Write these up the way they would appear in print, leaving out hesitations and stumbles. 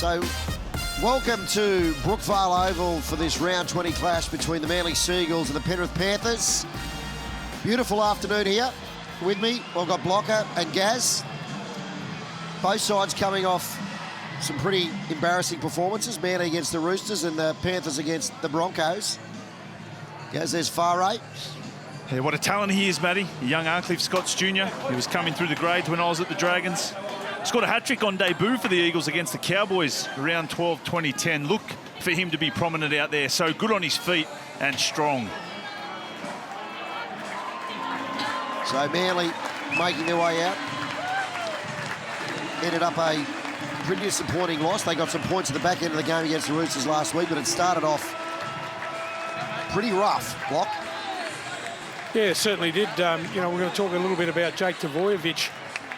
So, welcome to Brookvale Oval for this round 20 clash between the Manly Sea Eagles and the Penrith Panthers. Beautiful afternoon here. With me, I've got Blocker and Gaz. Both sides coming off some pretty embarrassing performances. Manly against the Roosters and the Panthers against the Broncos. Gaz, there's Far 8. Yeah, what a talent he is, Matty. A young Arncliffe Scotts Jr. He was coming through the grades when I was at the Dragons. Scored a hat-trick on debut for the Eagles against the Cowboys around 12-2010. Look for him to be prominent out there. So good on his feet and strong. So Manly making their way out. Ended up a pretty disappointing loss. They got some points at the back end of the game against the Roosters last week, but it started off pretty rough. Block. Yeah, it certainly did. You know, we're going to talk a little bit about Jake Trbojevic.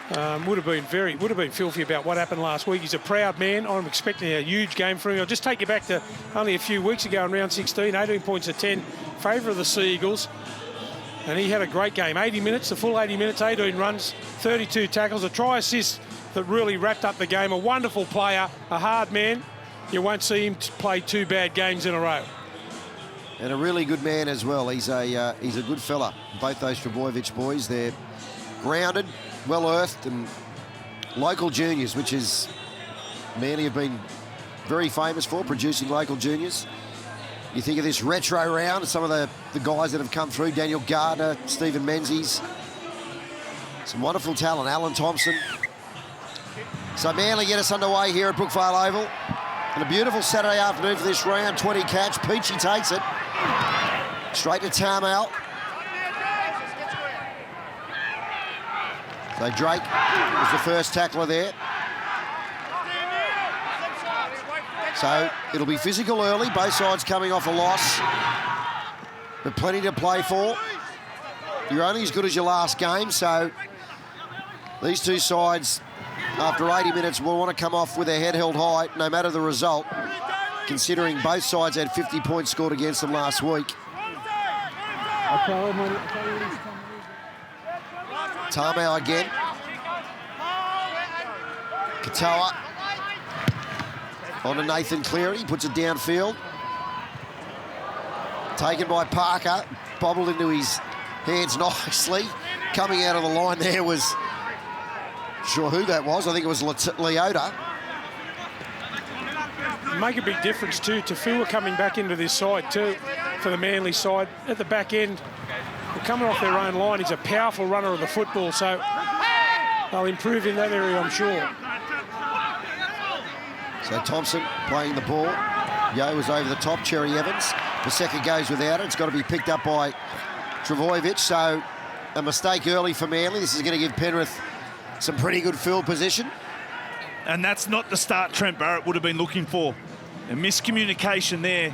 Would have been filthy about what happened last week. He's a proud man. I'm expecting a huge game from him. I'll just take you back to only a few weeks ago in round 16, 18 points at 10, favour of the Sea Eagles. And he had a great game, 80 minutes, the full 80 minutes, 18 runs, 32 tackles, a try assist that really wrapped up the game. A wonderful player, a hard man. You won't see him play two bad games in a row. And a really good man as well. He's a good fella. Both those Trbojevic boys, they're grounded, well-earthed, and local juniors, which is Manly have been very famous for, producing local juniors. You think of this retro round, some of the guys that have come through, Daniel Gardner, Stephen Menzies. Some wonderful talent, Alan Thompson. So Manly get us underway here at Brookvale Oval. And a beautiful Saturday afternoon for this round 20 catch. Peachy takes it. Straight to Tarmel. So Drake was the first tackler there. So it'll be physical early, both sides coming off a loss. But plenty to play for. You're only as good as your last game, so these two sides, after 80 minutes, will want to come off with their head held high, no matter the result, considering both sides had 50 points scored against them last week. Tarmel again. Katoa on to Nathan Cleary, puts it downfield. Taken by Parker, bobbled into his hands nicely. Coming out of the line there was, sure who that was, I think it was Leota. Make a big difference too. Tafua coming back into this side too for the Manly side. At the back end, they're coming off their own line. He's a powerful runner of the football, so they'll improve in that area, I'm sure. So Thompson playing the ball. Yo was over the top, Cherry Evans. The second goes without it. It's got to be picked up by Trbojevic, so a mistake early for Manly. This is going to give Penrith some pretty good field position. And that's not the start Trent Barrett would have been looking for. A miscommunication there,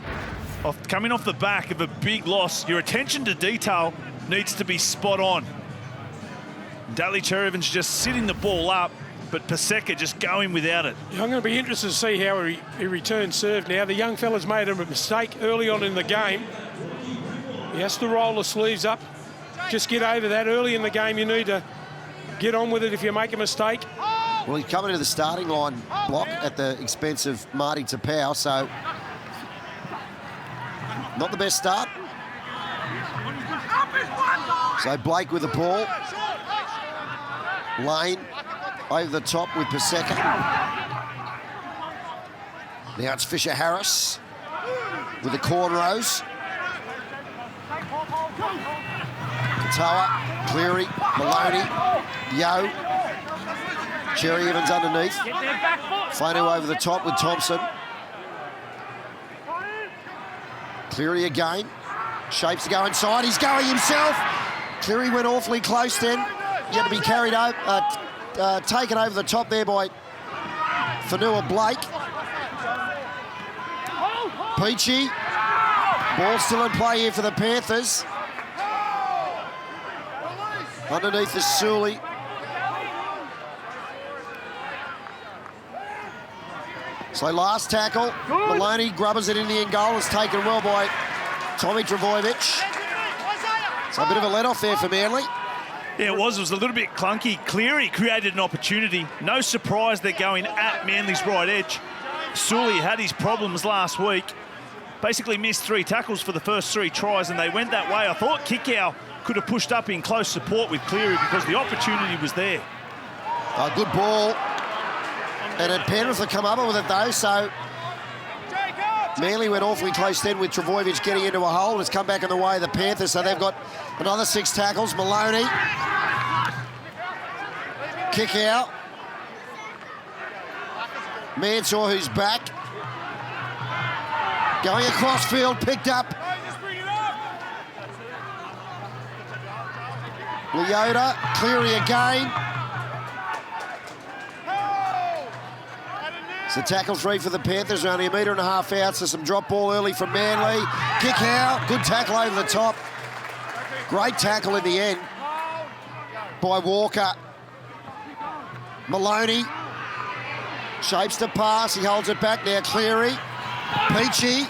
coming off the back of a big loss. Your attention to detail needs to be spot on. Daly Cherry Evans just sitting the ball up, but Paseka just going without it. I'm going to be interested to see how he returns serve now. The young fella's made a mistake early on in the game. He has to roll the sleeves up. Just get over that. Early in the game, you need to get on with it if you make a mistake. Well, he's coming to the starting line block at the expense of Marty Tapau, so not the best start. So Blake with the ball. Lane over the top with Paseka. Now it's Fisher Harris with the cornrows. Katoa, Cleary, Maloney, Yo. Cherry Evans underneath. Fanu over the top with Thompson. Cleary again. Shapes to go inside. He's going himself. Cleary went awfully close then. He had to be carried over, taken over the top there by Fanua Blake. Peachy. Ball still in play here for the Panthers. Underneath is Sully. So last tackle, Maloney grubbers it in the end goal. It's taken well by Tommy Trbojevic. So a bit of a let-off there for Manly. Yeah, it was a little bit clunky. Cleary created an opportunity. No surprise they're going at Manly's right edge. Sully had his problems last week. Basically missed 3 tackles for the first 3 tries, and they went that way. I thought Kikau could have pushed up in close support with Cleary because the opportunity was there. A good ball. And then Penrith have come up with it though, so Manly went awfully close then with Trbojevic getting into a hole, and it's come back in the way of the Panthers, so they've got another 6 tackles. Maloney. Kick out. Mansour, who's back. Going across field, picked up. Leota, Cleary again. It's a tackle 3 for the Panthers, only 1.5 meters out, so some drop ball early from Manly. Kick out, good tackle over the top. Great tackle in the end by Walker. Maloney shapes the pass, he holds it back now, Cleary. Peachy.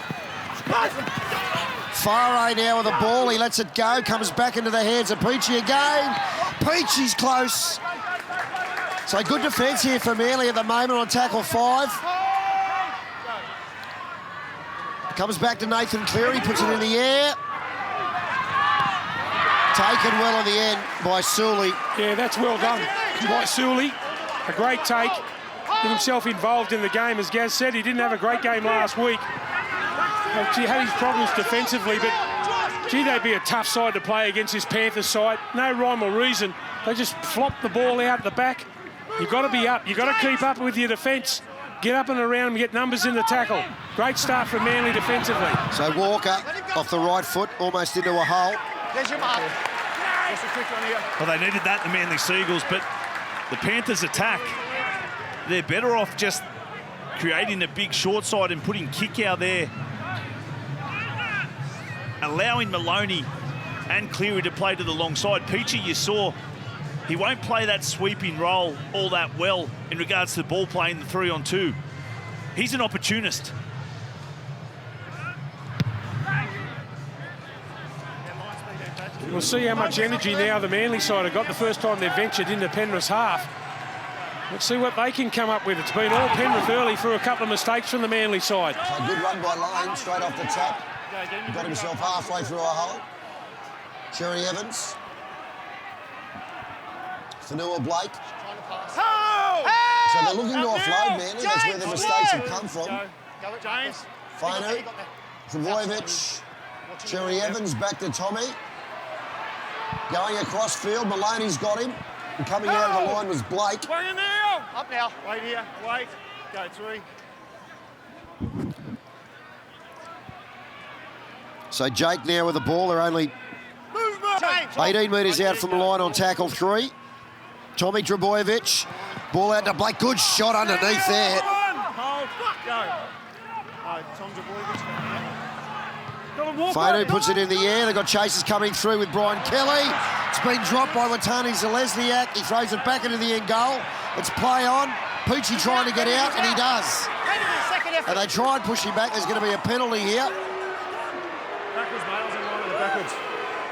Farah now with the ball, he lets it go, comes back into the hands of Peachy again. Peachy's close. So good defence here for Manly at the moment on tackle 5. Comes back to Nathan Cleary, puts it in the air. Taken well in the end by Sully. Yeah, that's well done by Sully. A great take. Get himself involved in the game. As Gaz said, he didn't have a great game last week. He had his problems defensively, but gee, they'd be a tough side to play against this Panthers side. No rhyme or reason. They just flop the ball out the back. You've got to be up. You've got to keep up with your defence. Get up and around and get numbers in the tackle. Great start from Manly defensively. So Walker off the right foot, almost into a hole. There's your mark. Well, they needed that, the Manly Sea Eagles, but the Panthers attack, they're better off just creating a big short side and putting Kikau there, allowing Maloney and Cleary to play to the long side. Peachy, you saw, he won't play that sweeping role all that well in regards to the ball playing the 3-on-2. He's an opportunist. We'll see how much energy now the Manly side have got the first time they've ventured into Penrith's half. Let's see what they can come up with. It's been all Penrith early through a couple of mistakes from the Manly side. So good run by Lane, straight off the top. Got himself halfway through a hole. Cherry Evans. Fanua Blake. So they're looking to offload Manly. That's where the mistakes have come from. Fino, Trbojevic, Cherry Evans back to Tommy. Going across field, Maloney's got him. And coming out of the line was Blake. Wait in now. Up now. Wait here. Wait. Go 3. So Jake now with the ball. They're only 18 metres out from the line on tackle 3. Tommy Trbojevic. Ball out to Blake. Good shot underneath there. Hold. Go. Tom Trbojevic. Fano puts it in the air. They've got chases coming through with Brian Kelly. It's been dropped by Watani Zelezniak. He throws it back into the end goal. It's play on. Peachy trying to get out, and he does. And they try and push him back. There's going to be a penalty here.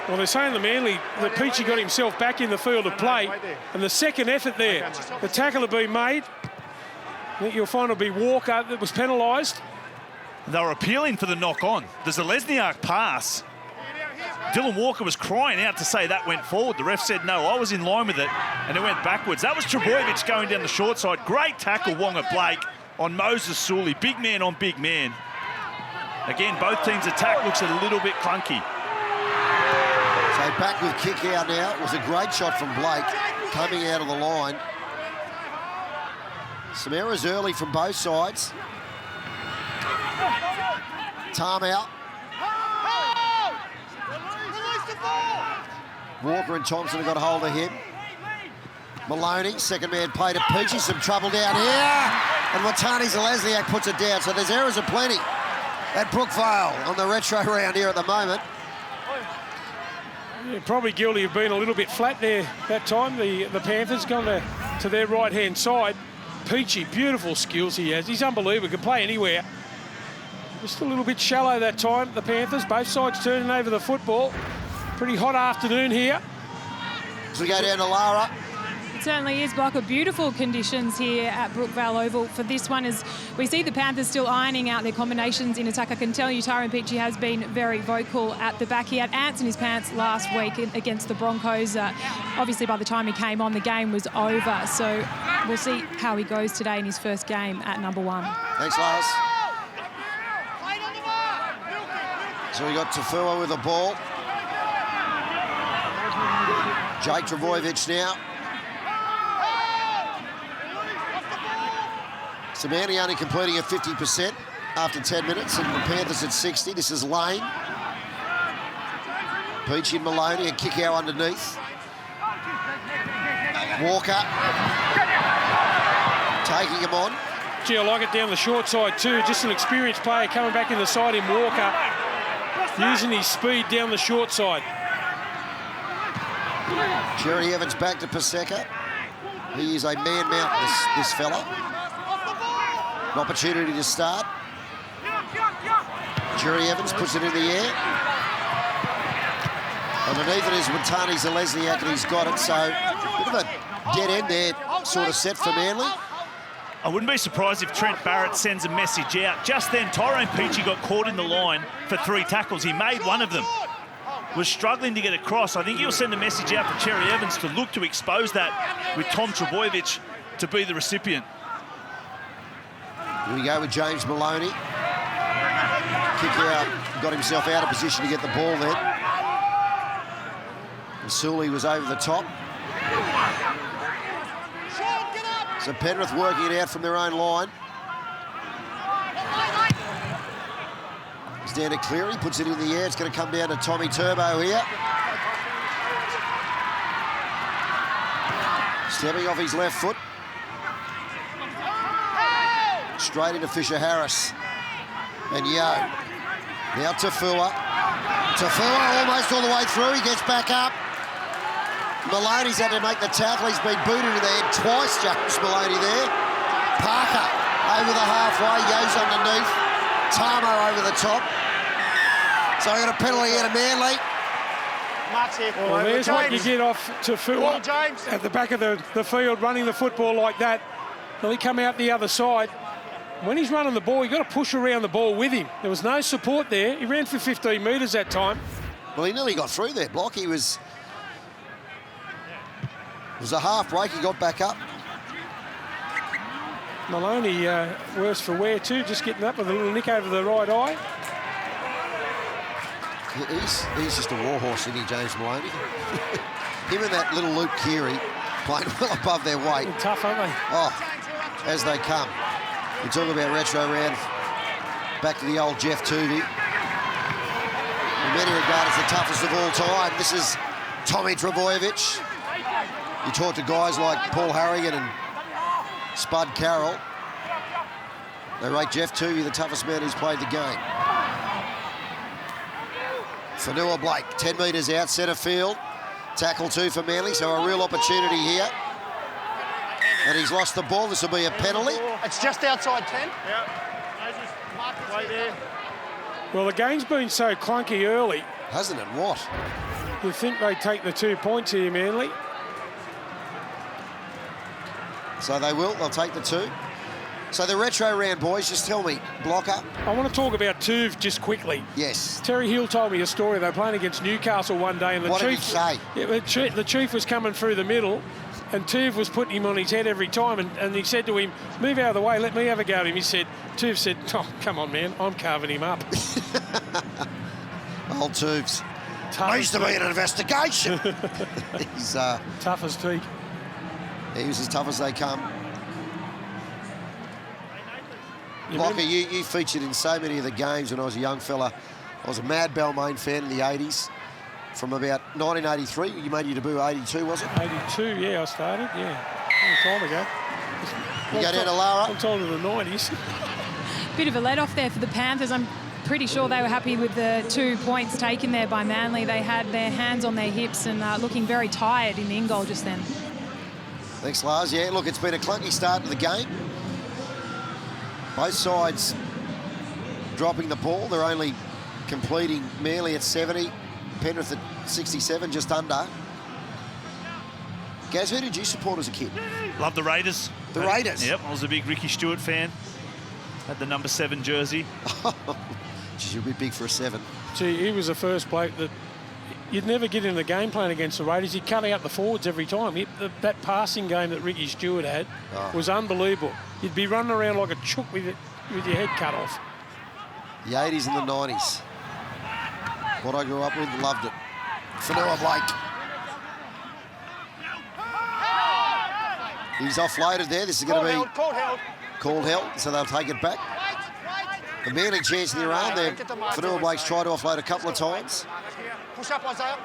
Well, they're saying the Manly, that Peachy got himself back in the field of play, and the second effort there, the tackle had been made. I think you'll find it'll be Walker that was penalised. They were appealing for the knock-on. There's a Lesniak pass. Dylan Walker was crying out to say that went forward. The ref said no, I was in line with it, and it went backwards. That was Trbojevic going down the short side. Great tackle, Wonga Blake, on Moses Sully. Big man on big man. Again, both teams' attack looks a little bit clunky. So back with kick out now. It was a great shot from Blake coming out of the line. Some errors early from both sides. Time out. Walker and Thompson have got a hold of him. Maloney, second man play to Peachy. Some trouble down here. And Watani Zelezniak puts it down. So there's errors aplenty at Brookvale on the retro round here at the moment. Yeah, probably guilty of being a little bit flat there that time. The Panthers gone to their right-hand side. Peachy, beautiful skills he has. He's unbelievable, can play anywhere. Just a little bit shallow that time, the Panthers. Both sides turning over the football. Pretty hot afternoon here. So we go down to Lara. It certainly is, Blocker. Beautiful conditions here at Brookvale Oval for this one, as we see the Panthers still ironing out their combinations in attack. I can tell you Tyrone Peachey has been very vocal at the back. He had ants in his pants last week against the Broncos. Obviously, by the time he came on, the game was over. So we'll see how he goes today in his first game at number 1. Thanks, Lars. So we got Tafua with the ball. Jake Trbojevic now. Manly only completing at 50% after 10 minutes, and the Panthers at 60. This is Lane. Peachy and Maloney, a kick out underneath. Walker taking him on. Gee, I like it down the short side too. Just an experienced player coming back in the side in Walker, using his speed down the short side. Jerry Evans back to Paseka. He is a man mount, this fella. An opportunity to start. Jerry Evans puts it in the air. Underneath it is Wintani Zalesniak, and he's got it. So a bit of a dead end there, sort of set for Manly. I wouldn't be surprised if Trent Barrett sends a message out. Just then, Tyrone Peachey got caught in the line for 3 tackles. He made one of them. Was struggling to get across. I think he'll send a message out for Cherry Evans to look to expose that with Tom Trbojevic to be the recipient. Here we go with James Maloney. Kick out, got himself out of position to get the ball then. And Sully was over the top. So Penrith working it out from their own line. It's down to Cleary, puts it in the air. It's going to come down to Tommy Turbo here. Stepping off his left foot. Straight into Fisher-Harris. And Yo. Now Tafua. Tafua almost all the way through. He gets back up. Maloney's had to make the tackle. He's been booted in the head twice, James Maloney there. Parker over the halfway, goes underneath. Tamo over the top. So I got a penalty here to Manly. Mark's here. Well, there's what you get off Tafua James. at the back of the field, running the football like that. Well, he come out the other side. When he's running the ball, you've got to push around the ball with him. There was no support there. He ran for 15 metres that time. Well, he nearly got through that block. It was a half break. He got back up. Maloney, worse for wear too, just getting up with a little nick over the right eye. He's just a warhorse, isn't he, James Maloney? Him and that little Luke Keary playing well above their weight. They're tough, aren't they? Oh, as they come. We talk about retro round. Back to the old Jeff Tuvey. In many regards, the toughest of all time. This is Tommy Trbojevic. You talk to guys like Paul Harrigan and Spud Carroll. They rate Jeff Tuvey the toughest man who's played the game. Fanua Blake, 10 metres out, centre field. Tackle 2 for Manly, so a real opportunity here. And he's lost the ball. This will be a penalty. It's just outside 10. Yeah. Wait there. Well, the game's been so clunky early. Hasn't it? What? You think they'd take the 2 points here, Manly? So they will. They'll take the 2. So the retro round, boys, just tell me, Blocker. I want to talk about Tuve just quickly. Yes. Terry Hill told me a story. They were playing against Newcastle one day, and the What did he Chief, say? Yeah, the Chief was coming through the middle, and Tuve was putting him on his head every time, and he said to him, "Move out of the way, let me have a go at him." Tuve said, "Oh, come on, man, I'm carving him up." Old Tubes. Tough Needs to be an investigation. He's tough as teak. he was as tough as they come. You Blocker, remember- you featured in so many of the games when I was a young fella. I was a mad Balmain fan in the 80s. From about 1983, you made your debut 82, was it? 82, yeah, I started, yeah. A long time ago. You go down to Lara. I'm told in the 90s. Bit of a let-off there for the Panthers. I'm pretty sure they were happy with the 2 points taken there by Manly. They had their hands on their hips and looking very tired in the in goal just then. Thanks, Lars. Yeah, look, it's been a clunky start to the game. Both sides dropping the ball. They're only completing Manly at 70, Penrith at 67, just under. Gaz, who did you support as a kid? Love the Raiders. The Raiders? Yep, I was a big Ricky Stewart fan. Had the number 7 jersey. Geez, you're a bit big for a 7. Gee, he was the first bloke that you'd never get in the game plan against the Raiders. He'd cut out the forwards every time. That passing game that Ricky Stewart had was unbelievable. You'd be running around like a chook with your head cut off. The 80s and the 90s. What I grew up with, loved it. Fanua Blake. He's offloaded there. This is going to be called held, so they'll take it back. The Manly chance in their arm there. Fanua Blake's tried to offload a couple of times. Push up, Isaiah.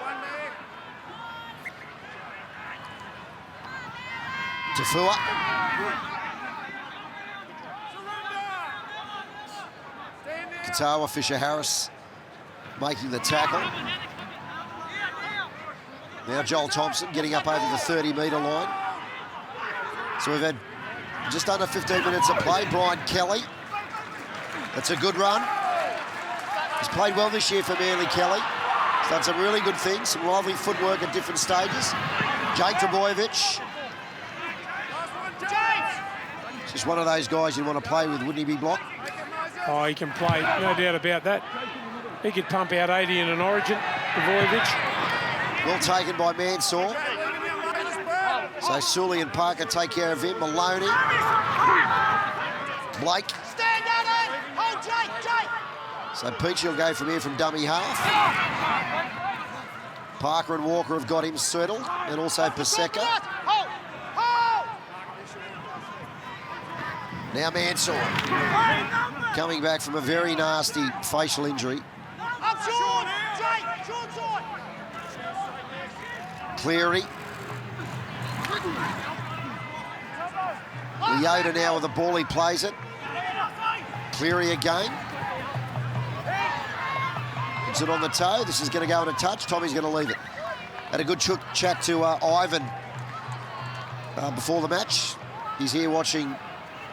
Tafua. Katawa, Fisher-Harris making the tackle. Now Joel Thompson getting up over the 30-metre line. So we've had just under 15 minutes of play. Brian Kelly. That's a good run. He's played well this year for Manly, Kelly. He's done some really good things, some lively footwork at different stages. Jake Trbojevic. Just one of those guys you'd want to play with, wouldn't he be, Block? Oh, he can play, no doubt about that. He could pump out 80 in an origin, Trbojevic. Well taken by Mansour. So Sully and Parker take care of him. Maloney. Blake. Stand down, hold Jake. So Peachy will go from here from dummy half. Parker and Walker have got him settled, and also Paseka. Now Mansour. Coming back from a very nasty facial injury. Up short, Jake, short. Cleary. Leota now with the ball, he plays it. Cleary again. Puts it on the toe. This is going to go on a touch. Tommy's going to leave it. Had a good chat to Ivan before the match. He's here watching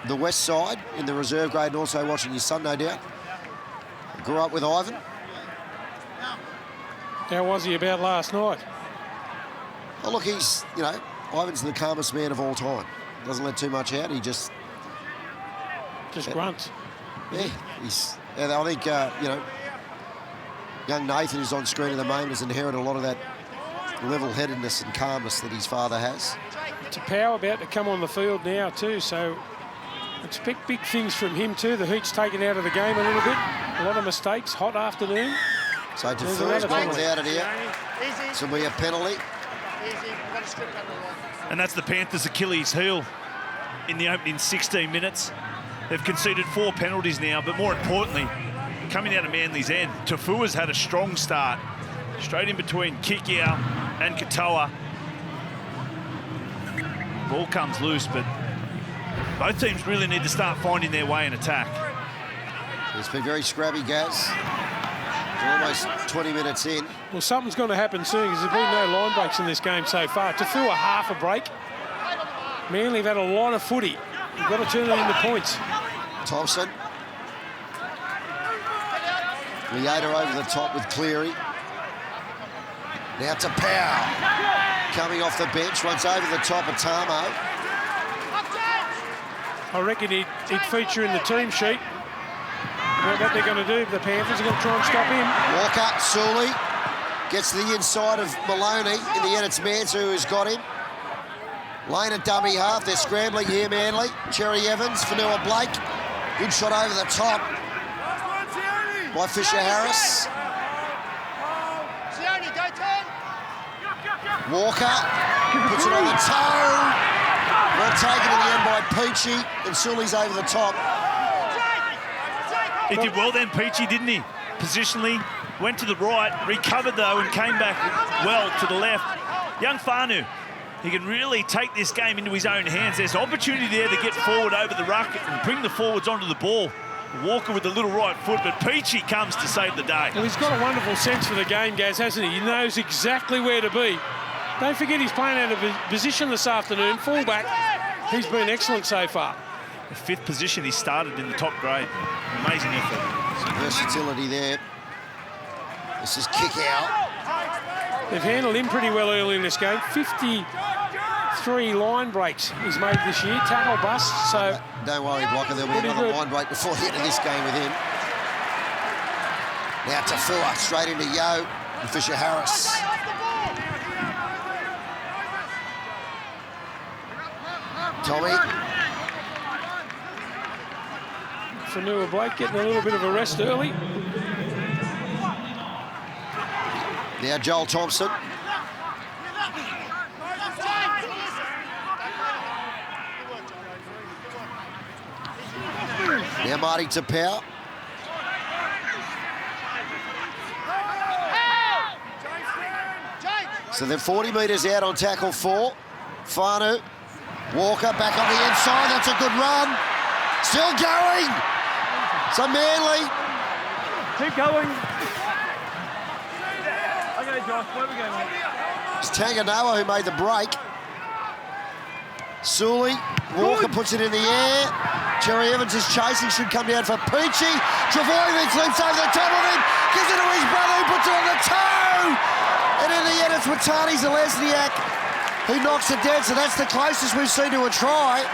the West Side in the reserve grade and also watching his son, no doubt. Grew up with Ivan. How was he about last night? Oh, look, he's, Ivan's the calmest man of all time. Doesn't let too much out. He just grunts. Yeah, and I think, young Nathan, who's on screen at the moment, has inherited a lot of that level-headedness and calmness that his father has. It's a power about to come on the field now too, so expect big things from him too. The heat's taken out of the game a little bit. A lot of mistakes, hot afternoon. So to first ball without it here. This will be a penalty. And that's the Panthers' Achilles heel in the opening 16 minutes. They've conceded 4 penalties now, but more importantly, coming out of Manly's end, Tafua's had a strong start. Straight in between Kikiau and Katoa. Ball comes loose, but both teams really need to start finding their way in attack. It's been very scrappy, Gaz. We're almost 20 minutes in. Well, something's going to happen soon because there's been no line breaks in this game so far. Tafua half a break. Manly have had a lot of footy. You've got to turn it into points. Thompson. Leota over the top with Cleary. Now to Powell. Coming off the bench, once over the top of Tamo. I reckon he'd feature in the team sheet. What they're going to do, the Panthers are going to try and stop him. Walker, Sully gets to the inside of Maloney. In the end, it's Mansour who's got him. Lane at dummy half. They're scrambling here, Manly. Cherry Evans, Fanua Blake. Good shot over the top by Fisher-Harris. Walker puts it on the toe. Well taken in the end by Peachy, and Sully's over the top. He did well then, Peachy, didn't he? Positionally, went to the right, recovered though, and came back well to the left. Young Fanu, he can really take this game into his own hands. There's opportunity there to get forward over the ruck and bring the forwards onto the ball. Walker with the little right foot, but Peachy comes to save the day. Well, he's got a wonderful sense for the game, Gaz, hasn't he? He knows exactly where to be. Don't forget he's playing out of position this afternoon, fullback. He's been excellent so far. The 5th position he started in the top grade. Amazing effort. Some versatility there. This is kick out. They've handled him pretty well early in this game. 3 line breaks he's made this year, tackle bust. So don't worry, Blocker, there'll be another line break before the end of this game with him. Now Tafua straight into Yo and Fisher Harris. Tommy. Fanua Blake getting a little bit of a rest early. Now Joel Thompson. Now Marty Tapau. So they're 40 metres out on tackle 4. Fanu. Walker back on the inside. That's a good run. Still going. So Manly. Keep going. Okay, Josh, where are we going? It's Tanganoa who made the break. Sully. Walker puts it in the air. Cherry Evans is chasing. Should come down for Peachy. Travojevic leaps over the top of him. Gives it to his brother who puts it on the toe. And in the end, it's Watani Zalesniak who knocks it down. So that's the closest we've seen to a try.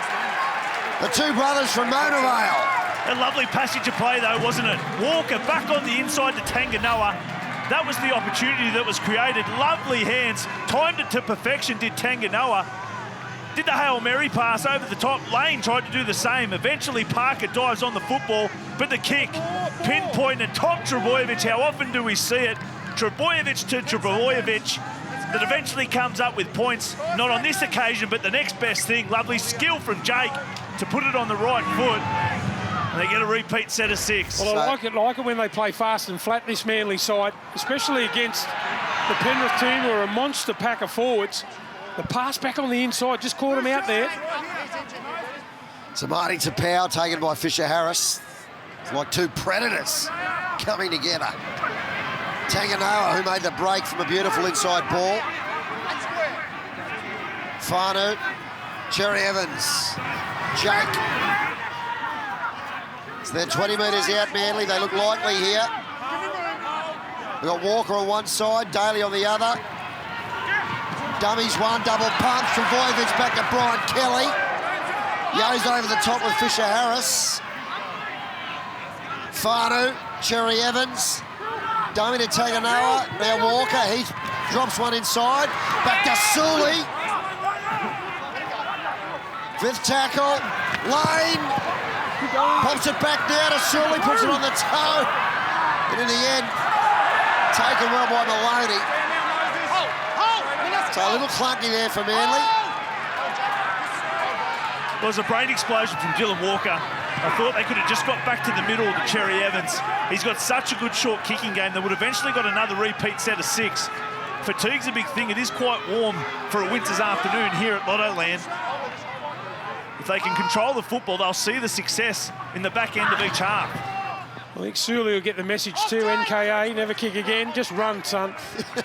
The two brothers from Mona Vale. A lovely passage of play, though, wasn't it? Walker back on the inside to Tanganoa. That was the opportunity that was created. Lovely hands. Timed it to perfection, did Tanganoa. Did the Hail Mary pass over the top. Lane tried to do the same. Eventually, Parker dives on the football, but the kick pinpointed top Travojevic. How often do we see it? Trebojevic to Trebojevic that eventually comes up with points. Not on this occasion, but the next best thing. Lovely skill from Jake to put it on the right foot. And they get a repeat set of 6. Well, I like it when they play fast and flat, this Manly side, especially against the Penrith team who are a monster pack of forwards. The pass back on the inside just caught him out there. So Marty Tapau taken by Fisher Harris. It's like two predators coming together. Tanganoa, who made the break from a beautiful inside ball. Fanu, Cherry Evans, Jake. So they're 20 metres out, Manly. They look likely here. We've got Walker on one side, Daly on the other. Dummies one, double punch. Travojevic back to Brian Kelly. Yo's over the top with Fisher Harris. Fanu, Cherry Evans. Dummy to Tanganoa. Now Walker, he drops one inside. Back to Sully. 5th tackle. Lane. Pops it back down to Sully, puts it on the toe. And in the end, taken well by Maloney. So a little clunky there for Manly. There was a brain explosion from Dylan Walker. I thought they could have just got back to the middle to Cherry Evans. He's got such a good short kicking game. They would eventually got another repeat set of 6. Fatigue's a big thing. It is quite warm for a winter's afternoon here at Lottoland. If they can control the football, they'll see the success in the back end of each half. I think Sully will get the message too. NKA, never kick again. Just run, son.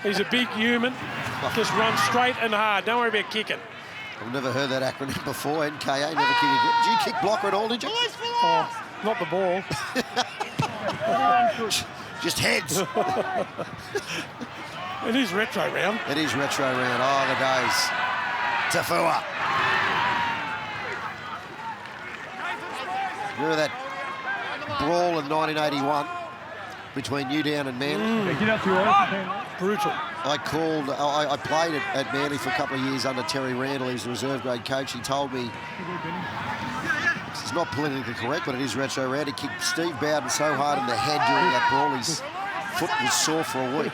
He's a big human. Just run straight and hard. Don't worry about kicking. I've never heard that acronym before. NKA, never kick again. Did you kick blocker at all, did you? Oh, not the ball. Just heads. It is retro round. It is retro round. Oh, the days. Tafua. Remember that brawl in 1981 between Newdown and Manly? Get up to your Brutal. I played at Manly for a couple of years under Terry Randall. He was a reserve grade coach. He told me, it's not politically correct, but it is retro round. He kicked Steve Bowden so hard in the head during that brawl, his foot was sore for a week.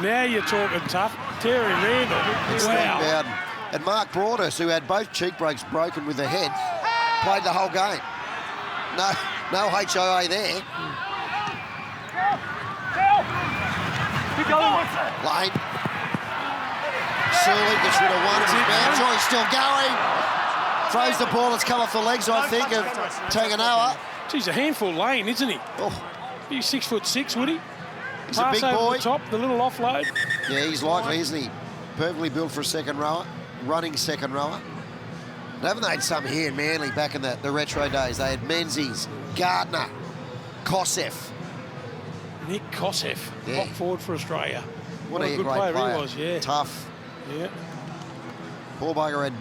Now you're talking tough. Terry Randall. And Steve Bowden. And Mark Broadhurst, who had both cheek breaks broken with the head, played the whole game. No HIA there. Keep going. Lane. Sully gets rid of one. He's still going. Throws the ball. It's come off the legs, I think, of Tanganoa. He's a handful Lane, isn't he? Oh, He's 6'6", would he? he's Pass a big over boy. the top, the little offload. Yeah, he's likely, isn't he? Perfectly built for a second rower, running second rower. And haven't they had some here in Manly back in the retro days? They had Menzies, Gardner, Kosef. Nick Kosef, Yeah. top forward for Australia. What a a good great player player he was, yeah. Tough. Yeah. Poor bugger had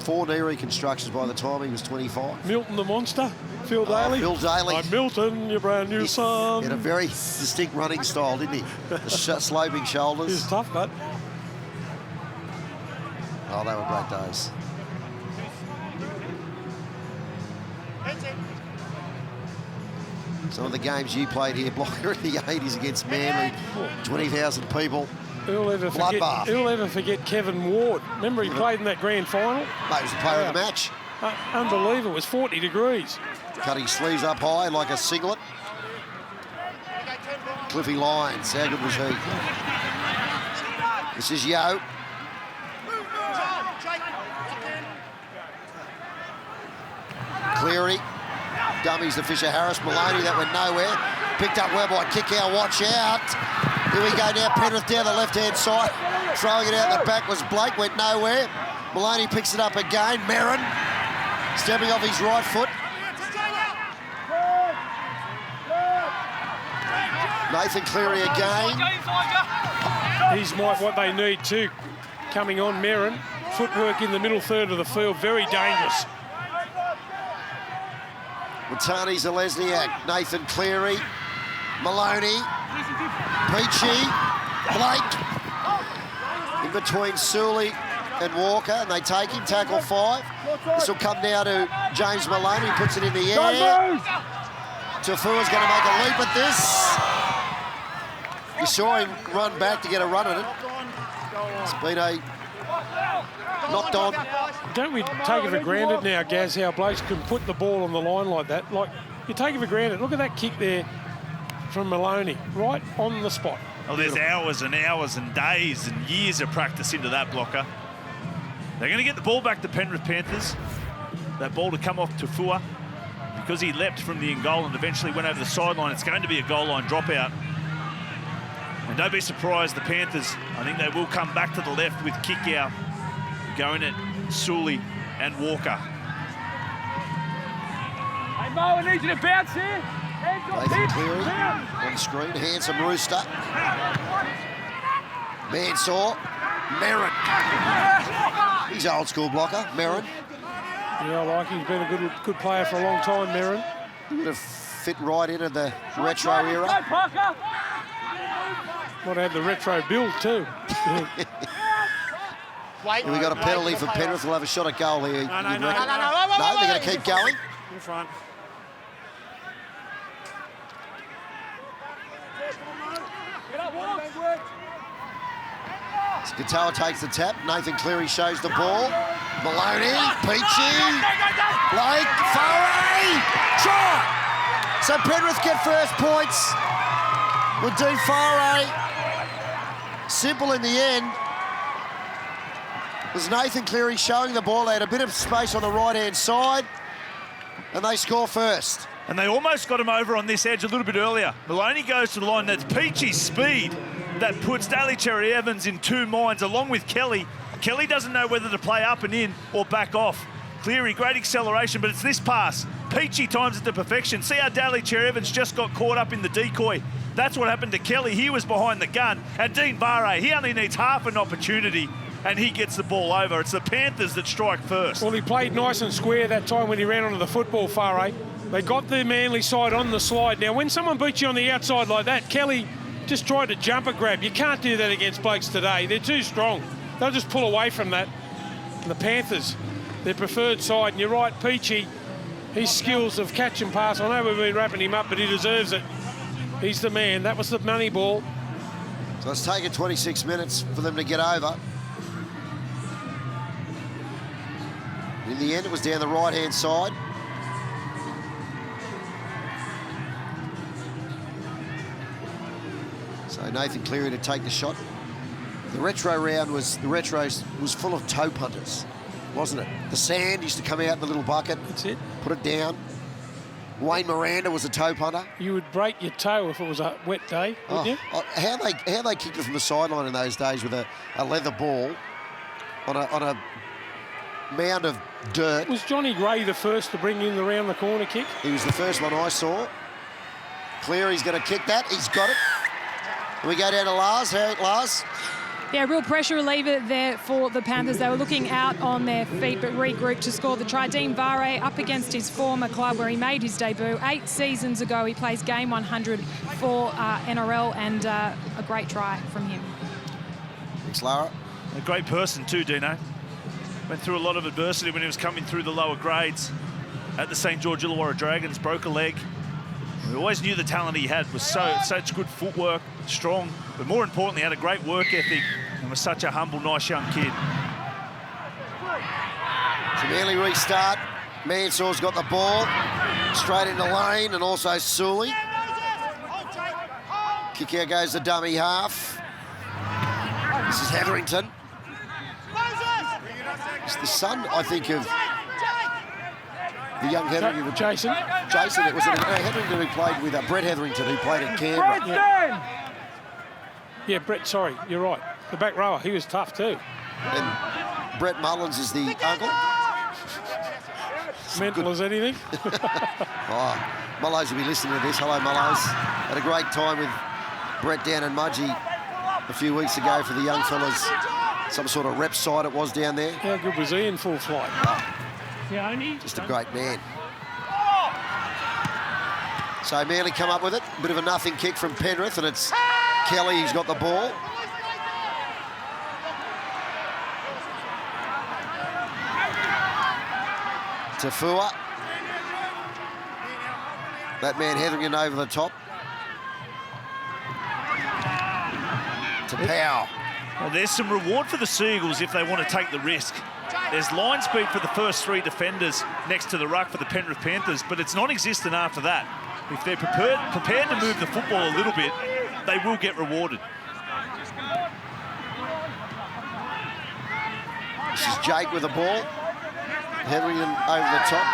4 knee reconstructions by the time he was 25. Milton the Monster, Phil Daly. Phil Daly. I'm Milton, your brand new son. He had a very distinct running style, didn't he? The sloping shoulders. He's tough, but Oh, they were great days. Some of the games you played here, Blocker, in the 80s against Manly, 20,000 people. who'll ever forget Kevin Ward? Remember he played in that grand final? Mate, he was the player of the match. Unbelievable, it was 40 degrees. Cutting sleeves up high like a singlet. Cliffy Lyons, how good was he? This is Yo. Cleary. Dummies to Fisher Harris. Maloney, that went nowhere. Picked up well by Kickow, watch out. Here we go now, Penrith down the left-hand side. Throwing it out the back was Blake, went nowhere. Maloney picks it up again. Merrin stepping off his right foot. Nathan Cleary again. He's what they need too. Coming on, Merrin. Footwork in the middle third of the field, very dangerous. Watani Zalesniak, Nathan Cleary, Maloney, Peachy, Blake. In between Sully and Walker, and they take him, tackle 5. This will come now to James Maloney, puts it in the air. Tafua's going to make a leap at this. You saw him run back to get a run at it. It's been a knocked on. Don't we take it for granted now, Gaz, how blokes can put the ball on the line like that? Like, you take it for granted. Look at that kick there from Maloney, right on the spot. Oh, there's hours and hours and days and years of practice into that blocker. They're going to get the ball back to Penrith Panthers. That ball to come off Tafua because he leapt from the end goal and eventually went over the sideline. It's going to be a goal line dropout. And don't be surprised, the Panthers, I think they will come back to the left with Kickow going at Sully and Walker. Hey, Mo, I need you to bounce here. Nathan Cleary on screen, handsome rooster. Mansour, Merrin. He's an old school blocker, Merrin. Yeah, I like him. He's been a good player for a long time, Merrin. Would have fit right into the retro era. Might have the retro build too. Wait, We got a penalty for Penrith. We'll have a shot at goal here. No, you'd reckon. No, they're going to keep going. In front. Katoa takes the tap. Nathan Cleary shows the ball. Maloney, Peachy, Blake, Farray, try! So Penrith get first points with Dean Farray. Simple in the end. It was Nathan Cleary showing the ball. They had a bit of space on the right-hand side, and they score first. And they almost got him over on this edge a little bit earlier. Maloney goes to the line. That's Peachy's speed that puts Daly Cherry Evans in 2 minds, along with Kelly. Kelly doesn't know whether to play up and in or back off. Cleary, great acceleration, but it's this pass. Peachy times it to perfection. See how Daly Cherry Evans just got caught up in the decoy. That's what happened to Kelly. He was behind the gun. And Dean Varey, he only needs half an opportunity, and he gets the ball over. It's the Panthers that strike first. Well, he played nice and square that time when he ran onto the football, Farray. They got the Manly side on the slide. Now, when someone beats you on the outside like that, Kelly just tried to jump a grab. You can't do that against blokes today. They're too strong. They'll just pull away from that. And the Panthers, their preferred side. And you're right, Peachy, his skills of catch and pass. I know we've been wrapping him up, but he deserves it. He's the man. That was the money ball. So it's taken 26 minutes for them to get over. In the end, it was down the right-hand side. So Nathan Cleary to take the shot. The retro round was full of toe punters, wasn't it? The sand used to come out in the little bucket. That's it. Put it down. Wayne Miranda was a toe punter. You would break your toe if it was a wet day, wouldn't you? How they kicked it from the sideline in those days with a leather ball on a mound of dirt. Was Johnny Gray the first to bring in the round the corner kick? He was the first one I saw. Cleary's going to kick that. He's got it. And we go down to Lars. Lars. Yeah, real pressure reliever there for the Panthers. They were looking out on their feet but regrouped to score the try. Dean Vare up against his former club where he made his debut 8 seasons ago. He plays game 100 for NRL, and a great try from him. Thanks, Lara. A great person too, Dino. Went through a lot of adversity when he was coming through the lower grades at the St George Illawarra Dragons, broke a leg. We always knew the talent he had was such good footwork, strong, but more importantly, had a great work ethic and was such a humble, nice young kid. So Manly restart. Mansour's got the ball straight into lane, and also Sully. Kick out goes the dummy half. This is Hetherington. It's the son, I think, of the young Hetherington. Jason. Jason, it was Hetherington who played with Brett Hetherington, who played at Canberra. Yeah, Brett, sorry, you're right. The back rower, he was tough too. And Brett Mullins is the uncle. Mental as anything. Oh, Mullows will be listening to this. Hello, Mullows. Had a great time with Brett down in Mudgee a few weeks ago for the young fellas. Some sort of rep side it was down there. How good was he in full flight? Oh, just a great man. So Manly come up with it. Bit of a nothing kick from Penrith, and it's Kelly who's got the ball. Tafua. That man Hetherington over the top. To Powell. Well, there's some reward for the Sea Eagles if they want to take the risk. There's line speed for the first 3 defenders next to the ruck for the Penrith Panthers, but it's non-existent after that. If they're prepared to move the football a little bit, they will get rewarded. This is Jake with the ball. Hetherington over the top.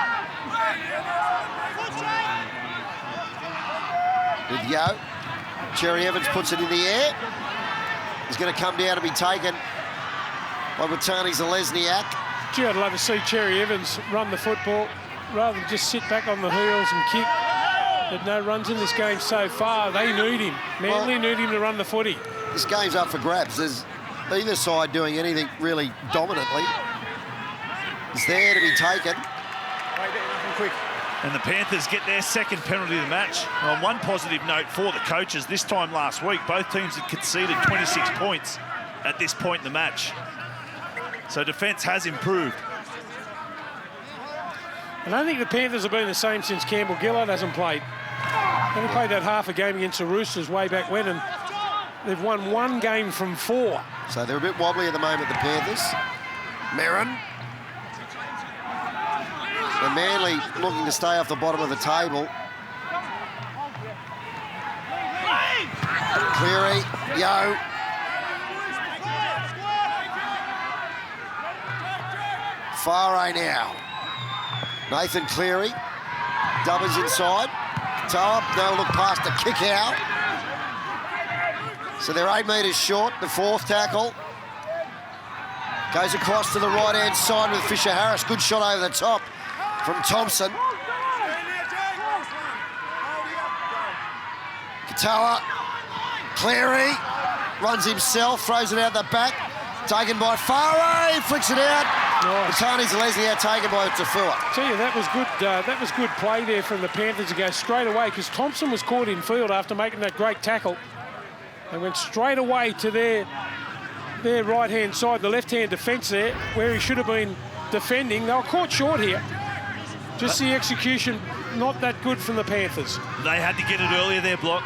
With Yo. Cherry Evans puts it in the air. He's going to come down and be taken by Watani Zalesniak. Gee, I'd love to see Cherry Evans run the football rather than just sit back on the heels and kick. But no runs in this game so far. They need him. Manly need him to run the footy. This game's up for grabs. There's either side doing anything really dominantly. It's there to be taken. And the Panthers get their second penalty of the match. On one positive note for the coaches, this time last week, both teams had conceded 26 points at this point in the match. So defence has improved. I don't think the Panthers have been the same since Campbell Gillard hasn't played. They only played that half a game against the Roosters way back when, and they've won 1 game from 4. So they're a bit wobbly at the moment, the Panthers. Merrin. And Manly looking to stay off the bottom of the table. Cleary, Yo. Fare now. Nathan Cleary. Dubbers inside. Toa, they'll look past the kick out. So they're 8 metres short, the 4th tackle. Goes across to the right-hand side with Fisher-Harris. Good shot over the top from Thompson. Katoa. Cleary runs himself, throws it out the back. Taken by Fare, flicks it out. Nice. Watani Zalesniak taken by Tafua. Tell you, that was good. That was good play there from the Panthers to go straight away, because Thompson was caught in field after making that great tackle. They went straight away to their right-hand side, the left-hand defence there, where he should have been defending. They were caught short here. Just the execution, not that good from the Panthers. They had to get it earlier there, Block.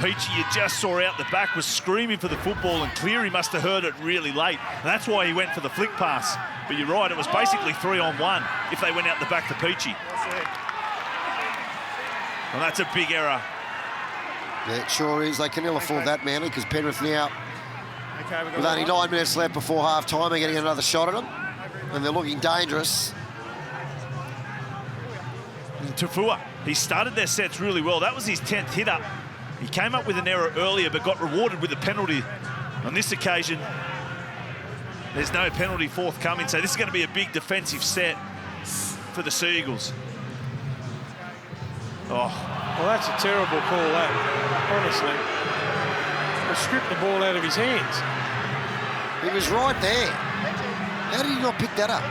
Peachy, you just saw out the back, was screaming for the football, and Cleary must have heard it really late. And that's why he went for the flick pass. But you're right, it was basically 3-on-1 if they went out the back to Peachy. Well, that's a big error. Yeah, it sure is. They can ill afford that, Manly, because Penrith now, with only 9 minutes left before half-time, are getting another shot at them. And they're looking dangerous. Tafua, he started their sets really well. That was his 10th hit-up. He came up with an error earlier, but got rewarded with a penalty. On this occasion, there's no penalty forthcoming, so this is going to be a big defensive set for the Sea Eagles. Oh. Well, that's a terrible call, that, honestly. They stripped the ball out of his hands. He was right there. How did he not pick that up?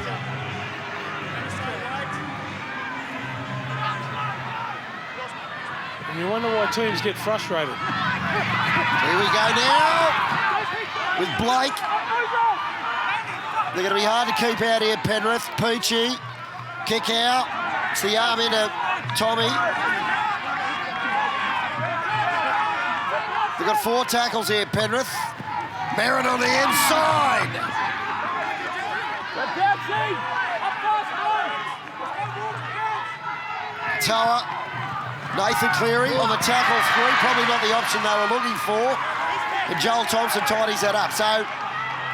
And you wonder why teams get frustrated. Here we go now with Blake. They're going to be hard to keep out here, Penrith. Peachy, kick out. It's the arm into Tommy. They've got 4 tackles here, Penrith. Merrin on the inside. Tower. Nathan Cleary on the tackle 3. Probably not the option they were looking for. And Joel Thompson tidies that up. So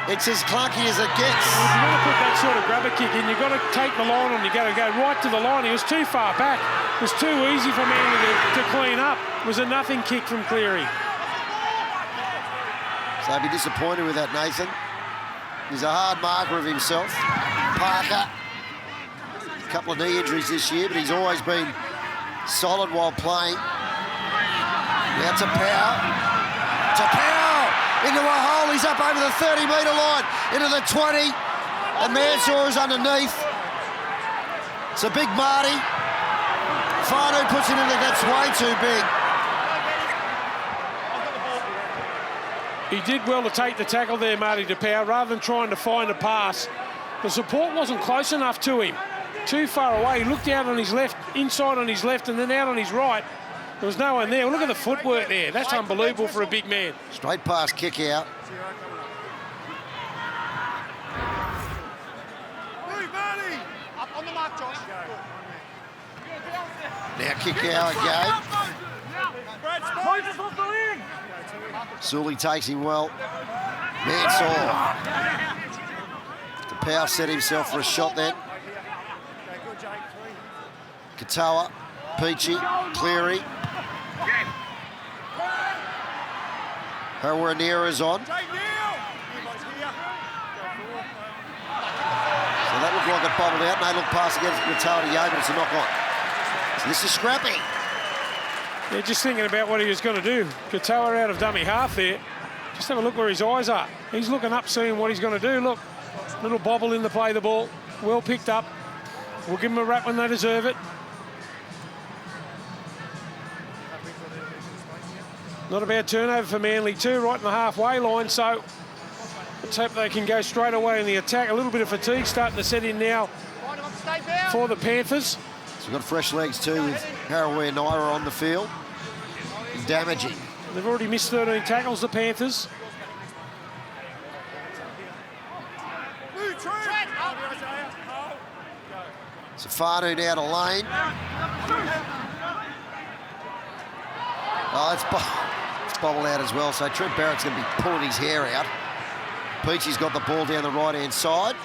it's as clunky as it gets. Well, if you're going to put that sort of grabber kick in, you've got to take the line on. You've got to go right to the line. He was too far back. It was too easy for Manly to clean up. It was a nothing kick from Cleary. So I'd be disappointed with that, Nathan. He's a hard marker of himself. Parker. A couple of knee injuries this year, but he's always been solid while playing. Now to Powell. To Powell! Into a hole. He's up over the 30-metre line. Into the 20. And Mansour is underneath. It's a big Marty. Fanu puts it in there. That's way too big. He did well to take the tackle there, Marty DePow, rather than trying to find a pass. The support wasn't close enough to him. Too far away. He looked out on his left, inside on his left, and then out on his right. There was no one there. Look at the footwork there. That's unbelievable for a big man. Straight pass, kick out. Up on the mark, Josh. Now kick out again. Sully takes him well. Mansour. DePow set himself for a shot then. Katoa, Peachy, Cleary. Harawira-Naera's on. So that looked like it bobbled out, and they look past against Katoa to Yo, but it's a knock on. So this is scrappy. They're just thinking about what he was going to do. Katoa out of dummy half there. Just have a look where his eyes are. He's looking up, seeing what he's going to do. Look, little bobble in the play the ball. Well picked up. We'll give them a rap when they deserve it. Not a bad turnover for Manly too, right in the halfway line. So let's hope they can go straight away in the attack. A little bit of fatigue starting to set in now for the Panthers. So we've got fresh legs too with Harawira-Naera on the field. Damaging. They've already missed 13 tackles, the Panthers. So Fanu now to Lane. Oh, it's bobbled out as well. So Trent Barrett's going to be pulling his hair out. Peachy's got the ball down the right-hand side.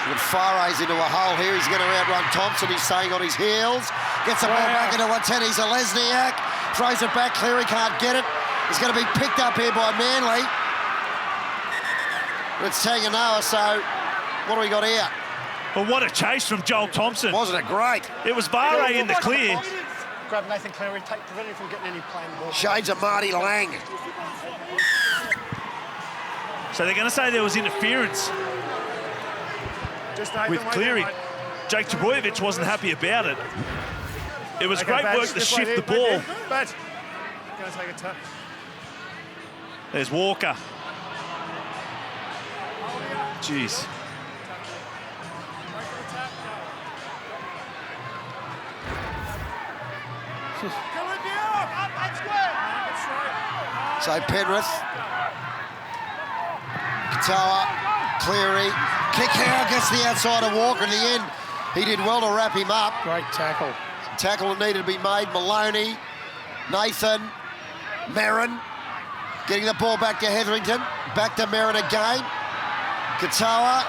With Fare's into a hole here. He's going to outrun Thompson. He's staying on his heels. Gets the ball back into a 10. He's a Lesniak. Throws it back. Cleary can't get it. It's going to be picked up here by Manly. It's Taganoa, so what do we got here? Well, what a chase from Joel Thompson. Wasn't it great? It was Vare in the clear. Grab Nathan Cleary, prevent him from getting any playing ball. Shades of Marty Lang. So they're going to say there was interference with Cleary. Jake Trbojevic wasn't happy about it. It was great work to shift the ball. Going to take a touch. There's Walker. Jeez. So Penrith. Katoa, Cleary, kick out, gets the outside of Walker in the end. He did well to wrap him up. Great tackle. Tackle that needed to be made. Maloney, Nathan, Merrin, getting the ball back to Hetherington. Back to Merrin again. Katoa,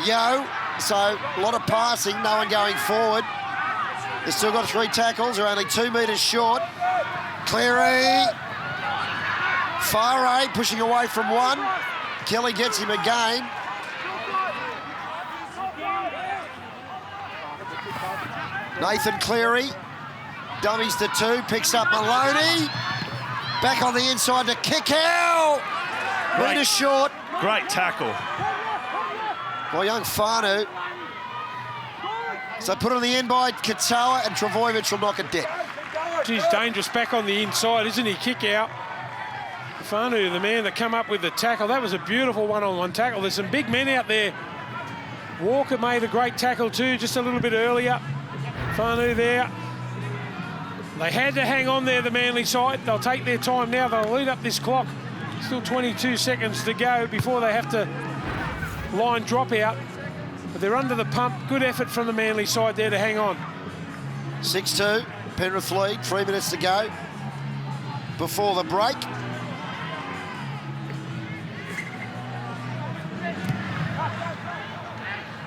Yo. So a lot of passing, no one going forward. They've still got 3 tackles. They're only 2 metres short. Cleary. Fare pushing away from one. Kelly gets him again. Nathan Cleary. Dummies to 2. Picks up Maloney. Back on the inside to kick out. Metre short Great tackle. by young Fanu. So put on the end by Katoa, and Trbojevic will knock it dead. He's dangerous back on the inside, isn't he? Kick out. Fanu, the man that come up with the tackle. That was a beautiful one-on-one tackle. There's some big men out there. Walker made a great tackle too, just a little bit earlier. Fanu there. They had to hang on there, the Manly side. They'll take their time now. They'll lead up this clock. Still 22 seconds to go before they have to line drop out. But they're under the pump. Good effort from the Manly side there to hang on. 6-2, Penrith lead, 3 minutes to go before the break.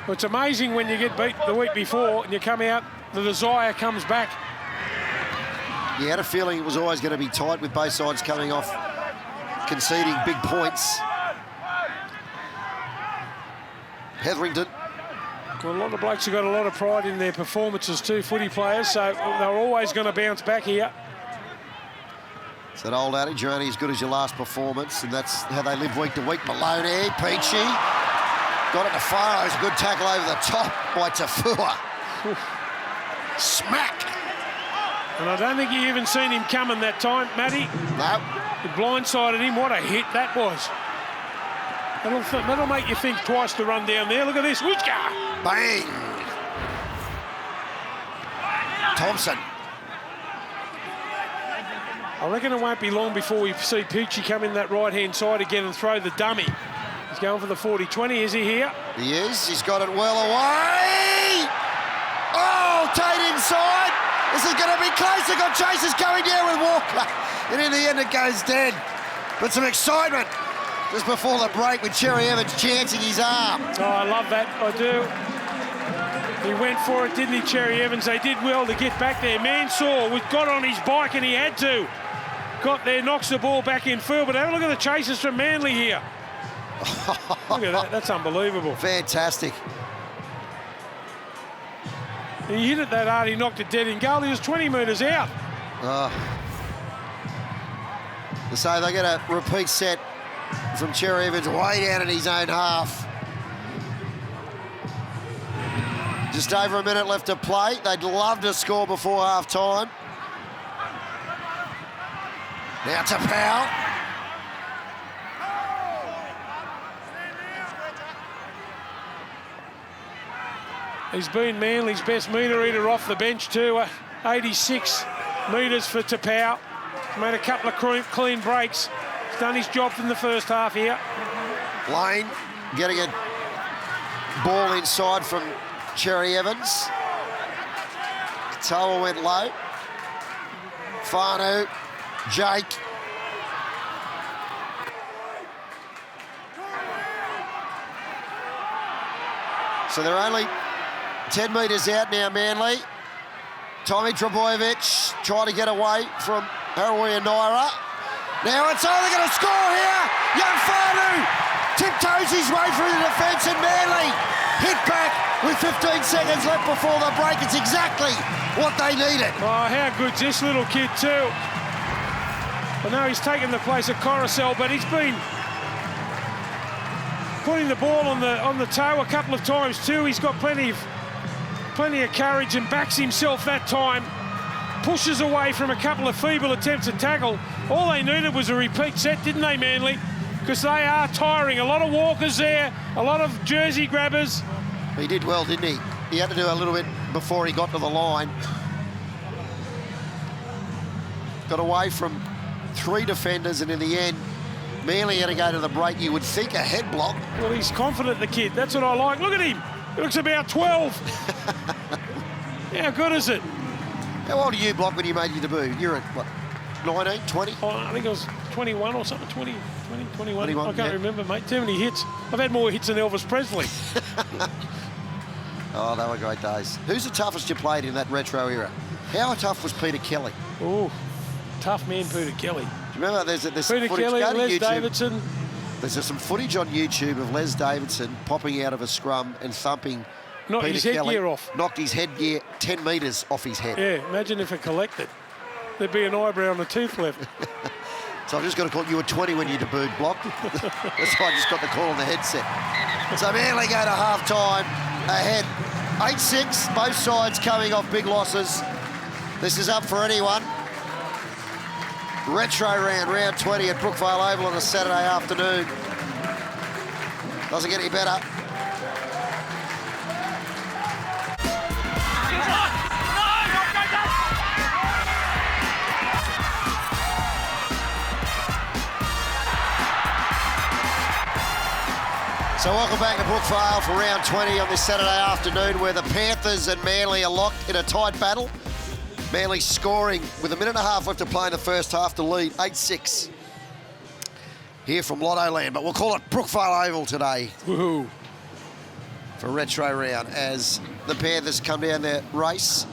Well, it's amazing when you get beat the week before and you come out, the desire comes back. You had a feeling it was always going to be tight with both sides coming off, conceding big points. Hetherington. Well, a lot of blokes have got a lot of pride in their performances too, footy players, so they're always going to bounce back here. It's that old adage, you're only as good as your last performance, and that's how they live week to week. Maloney, Peachy, got it to Farrows, good tackle over the top by Tafua. Smack! And I don't think you even seen him coming that time, Matty. No. It blindsided him. What a hit that was. That'll make you think twice to run down there. Look at this. Woochka! Bang! Thompson. I reckon it won't be long before we see Peachy come in that right-hand side again and throw the dummy. He's going for the 40-20, is he here? He is. He's got it well away. Oh, Tate inside. This is going to be close. They've got chasers going down with Walker. And in the end, it goes dead. But some excitement just before the break with Cherry Evans chancing his arm. Oh, I love that. I do. He went for it, didn't he, Cherry Evans? They did well to get back there. Mansour got on his bike and he had to. Got there, knocks the ball back in field. But have a look at the chasers from Manly here. Look at that. That's unbelievable. Fantastic. He hit it that hard, he knocked it dead in goal. He was 20 metres out. So they get a repeat set from Cherry Evans way down in his own half. Just over a minute left to play. They'd love to score before half-time. Now to Powell. He's been Manly's best metre eater off the bench too. 86 metres for Tapau. Made a couple of clean breaks. He's done his job in the first half here. Lane getting a ball inside from Cherry Evans. Katoa went low. Fanu, Jake. So they're only 10 metres out now, Manly. Tommy Trbojevic trying to get away from Harawira Naira. Now it's either going to score here. Young Fanu tiptoes his way through the defence, and Manly hit back with 15 seconds left before the break. It's exactly what they needed. Oh, how good's this little kid too. I know he's taken the place of Coruscant, but he's been putting the ball on the toe a couple of times too. He's got plenty of courage and backs himself that time. Pushes away from a couple of feeble attempts at tackle. All they needed was a repeat set, didn't they, Manly? Because they are tiring. A lot of walkers there, a lot of jersey grabbers. He did well, didn't he? He had to do a little bit before he got to the line. Got away from 3 defenders, and in the end, Manly had to go to the break. You would think a head block. Well, he's confident, the kid. That's what I like. Look at him. He looks about 12. How good is it? How old are you, Block, when you made your debut? You're at, what, 19, 20? Oh, I think I was 21 or something, 21. 21, I can't remember, mate. Too many hits. I've had more hits than Elvis Presley. Oh, they were great days. Who's the toughest you played in that retro era? How tough was Peter Kelly? Oh, tough man, Peter Kelly. Do you remember there's Peter footage, Kelly, Les Davidson. There's some footage on YouTube of Les Davidson popping out of a scrum and thumping Knocked Peter his Kelly. headgear off. Knocked his headgear 10 metres off his head. Yeah, imagine if it collected. There'd be an eyebrow and a tooth left. So I've just got to call you were 20 when you debuted block. That's why I just got the call on the headset. So Manly go to half-time ahead. 8-6, both sides coming off big losses. This is up for anyone. Retro round 20 at Brookvale Oval on a Saturday afternoon. Doesn't get any better. So welcome back to Brookvale for round 20 on this Saturday afternoon, where the Panthers and Manly are locked in a tight battle. Manly scoring with a minute and a half left to play in the first half to lead 8-6 here from Lotto Land, but we'll call it Brookvale Oval today. Woohoo. For retro round as the Panthers come down their race.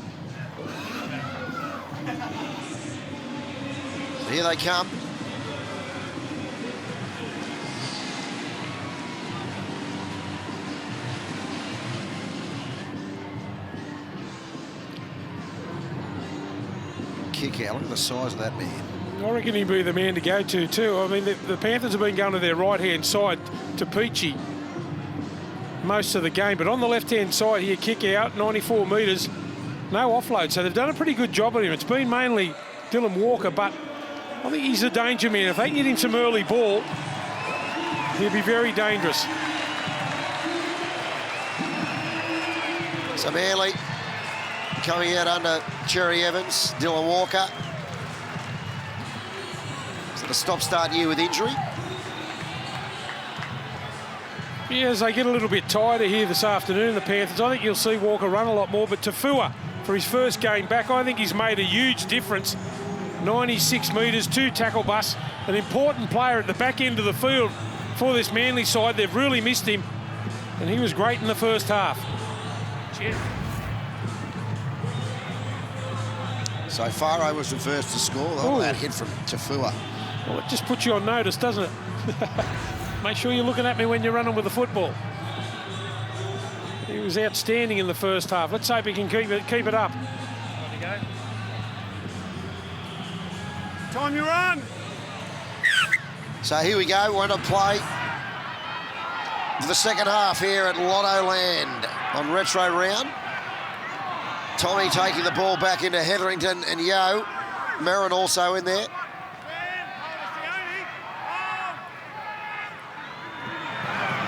So here they come. Kick out. Look at the size of that man. I reckon he'd be the man to go to too. I mean, the Panthers have been going to their right-hand side to Peachy most of the game, but on the left-hand side here, kick out, 94 metres, no offload. So they've done a pretty good job on him. It's been mainly Dylan Walker, but I think he's a danger man. If they can get him some early ball, he'll be very dangerous. So Manly coming out under Cherry Evans, Dylan Walker. So the stop-start year with injury. Yeah, as they get a little bit tighter here this afternoon, the Panthers, I think you'll see Walker run a lot more, but Tafua, for his first game back, I think he's made a huge difference. 96 metres, 2 tackle bust, an important player at the back end of the field for this Manly side. They've really missed him, and he was great in the first half. Cheers. So Faro was the first to score. Oh, that hit from Tafua. Well, it just puts you on notice, doesn't it? Make sure you're looking at me when you're running with the football. He was outstanding in the first half. Let's hope he can keep it up. Time you run. So here we go. We're on to play for the second half here at Lotto Land on retro round. Tommy taking the ball back into Hetherington and Yo. Merrin also in there.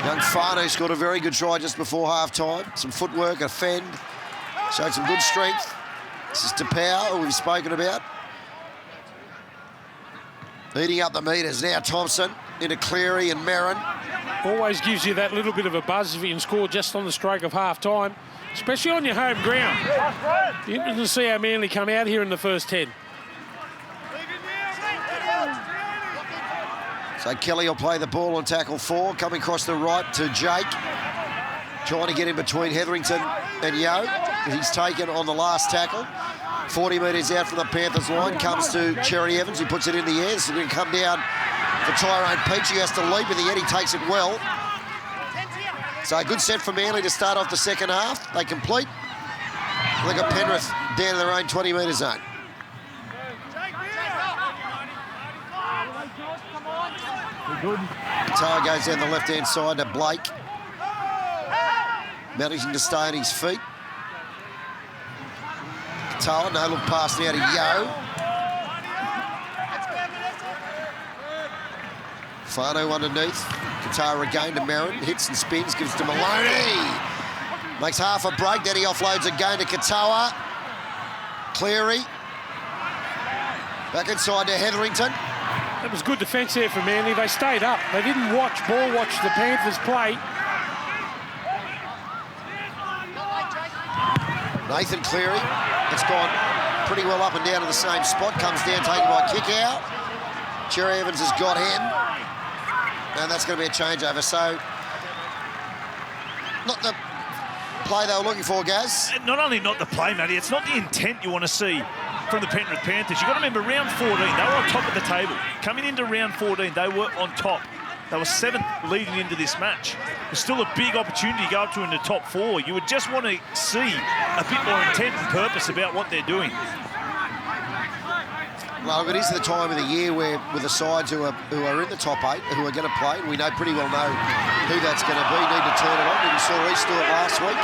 Young Fano scored a very good try just before half-time. Some footwork, a fend, showed some good strength. This is Tapau, who we've spoken about. Eating up the metres now. Thompson into Cleary and Merrin. Always gives you that little bit of a buzz if you can score just on the stroke of half-time, especially on your home ground. Be interesting to see how Manly come out here in the first 10. So Kelly will play the ball on tackle 4, coming across the right to Jake. Trying to get in between Hetherington and Yo. He's taken on the last tackle. 40 metres out from the Panthers line, comes to Cherry Evans, who puts it in the air. So going to come down for Tyrone Peach. He has to leap in the end, he takes it well. So a good set for Manly to start off the second half. They complete. They've got Penrith down in their own 20-metre zone. Tower goes down the left-hand side to Blake. Managing to stay on his feet. Tower, no look pass now to Yo. Fano underneath. Qatar again to Merrin. Hits and spins, gives to Maloney. Makes half a break, then he offloads again to Katoa. Cleary. Back inside to Hetherington. That was good defence there for Manly. They stayed up. They didn't watch the Panthers play. Nathan Cleary. It's gone pretty well up and down to the same spot. Comes down, taken by kick out. Cherry Evans has got him. And that's going to be a changeover. So, not the play they were looking for, Gaz. Not only not the play, Matty, it's not the intent you want to see from the Penrith Panthers. You've got to remember, round 14, they were on top of the table. Coming into round 14, they were on top. They were 7th leading into this match. There's still a big opportunity to go up to in the top 4. You would just want to see a bit more intent and purpose about what they're doing. Well, it is the time of the year where, with the sides who are in the top 8, who are going to play, we pretty well know who that's going to be, need to turn it on. We saw East do it last week.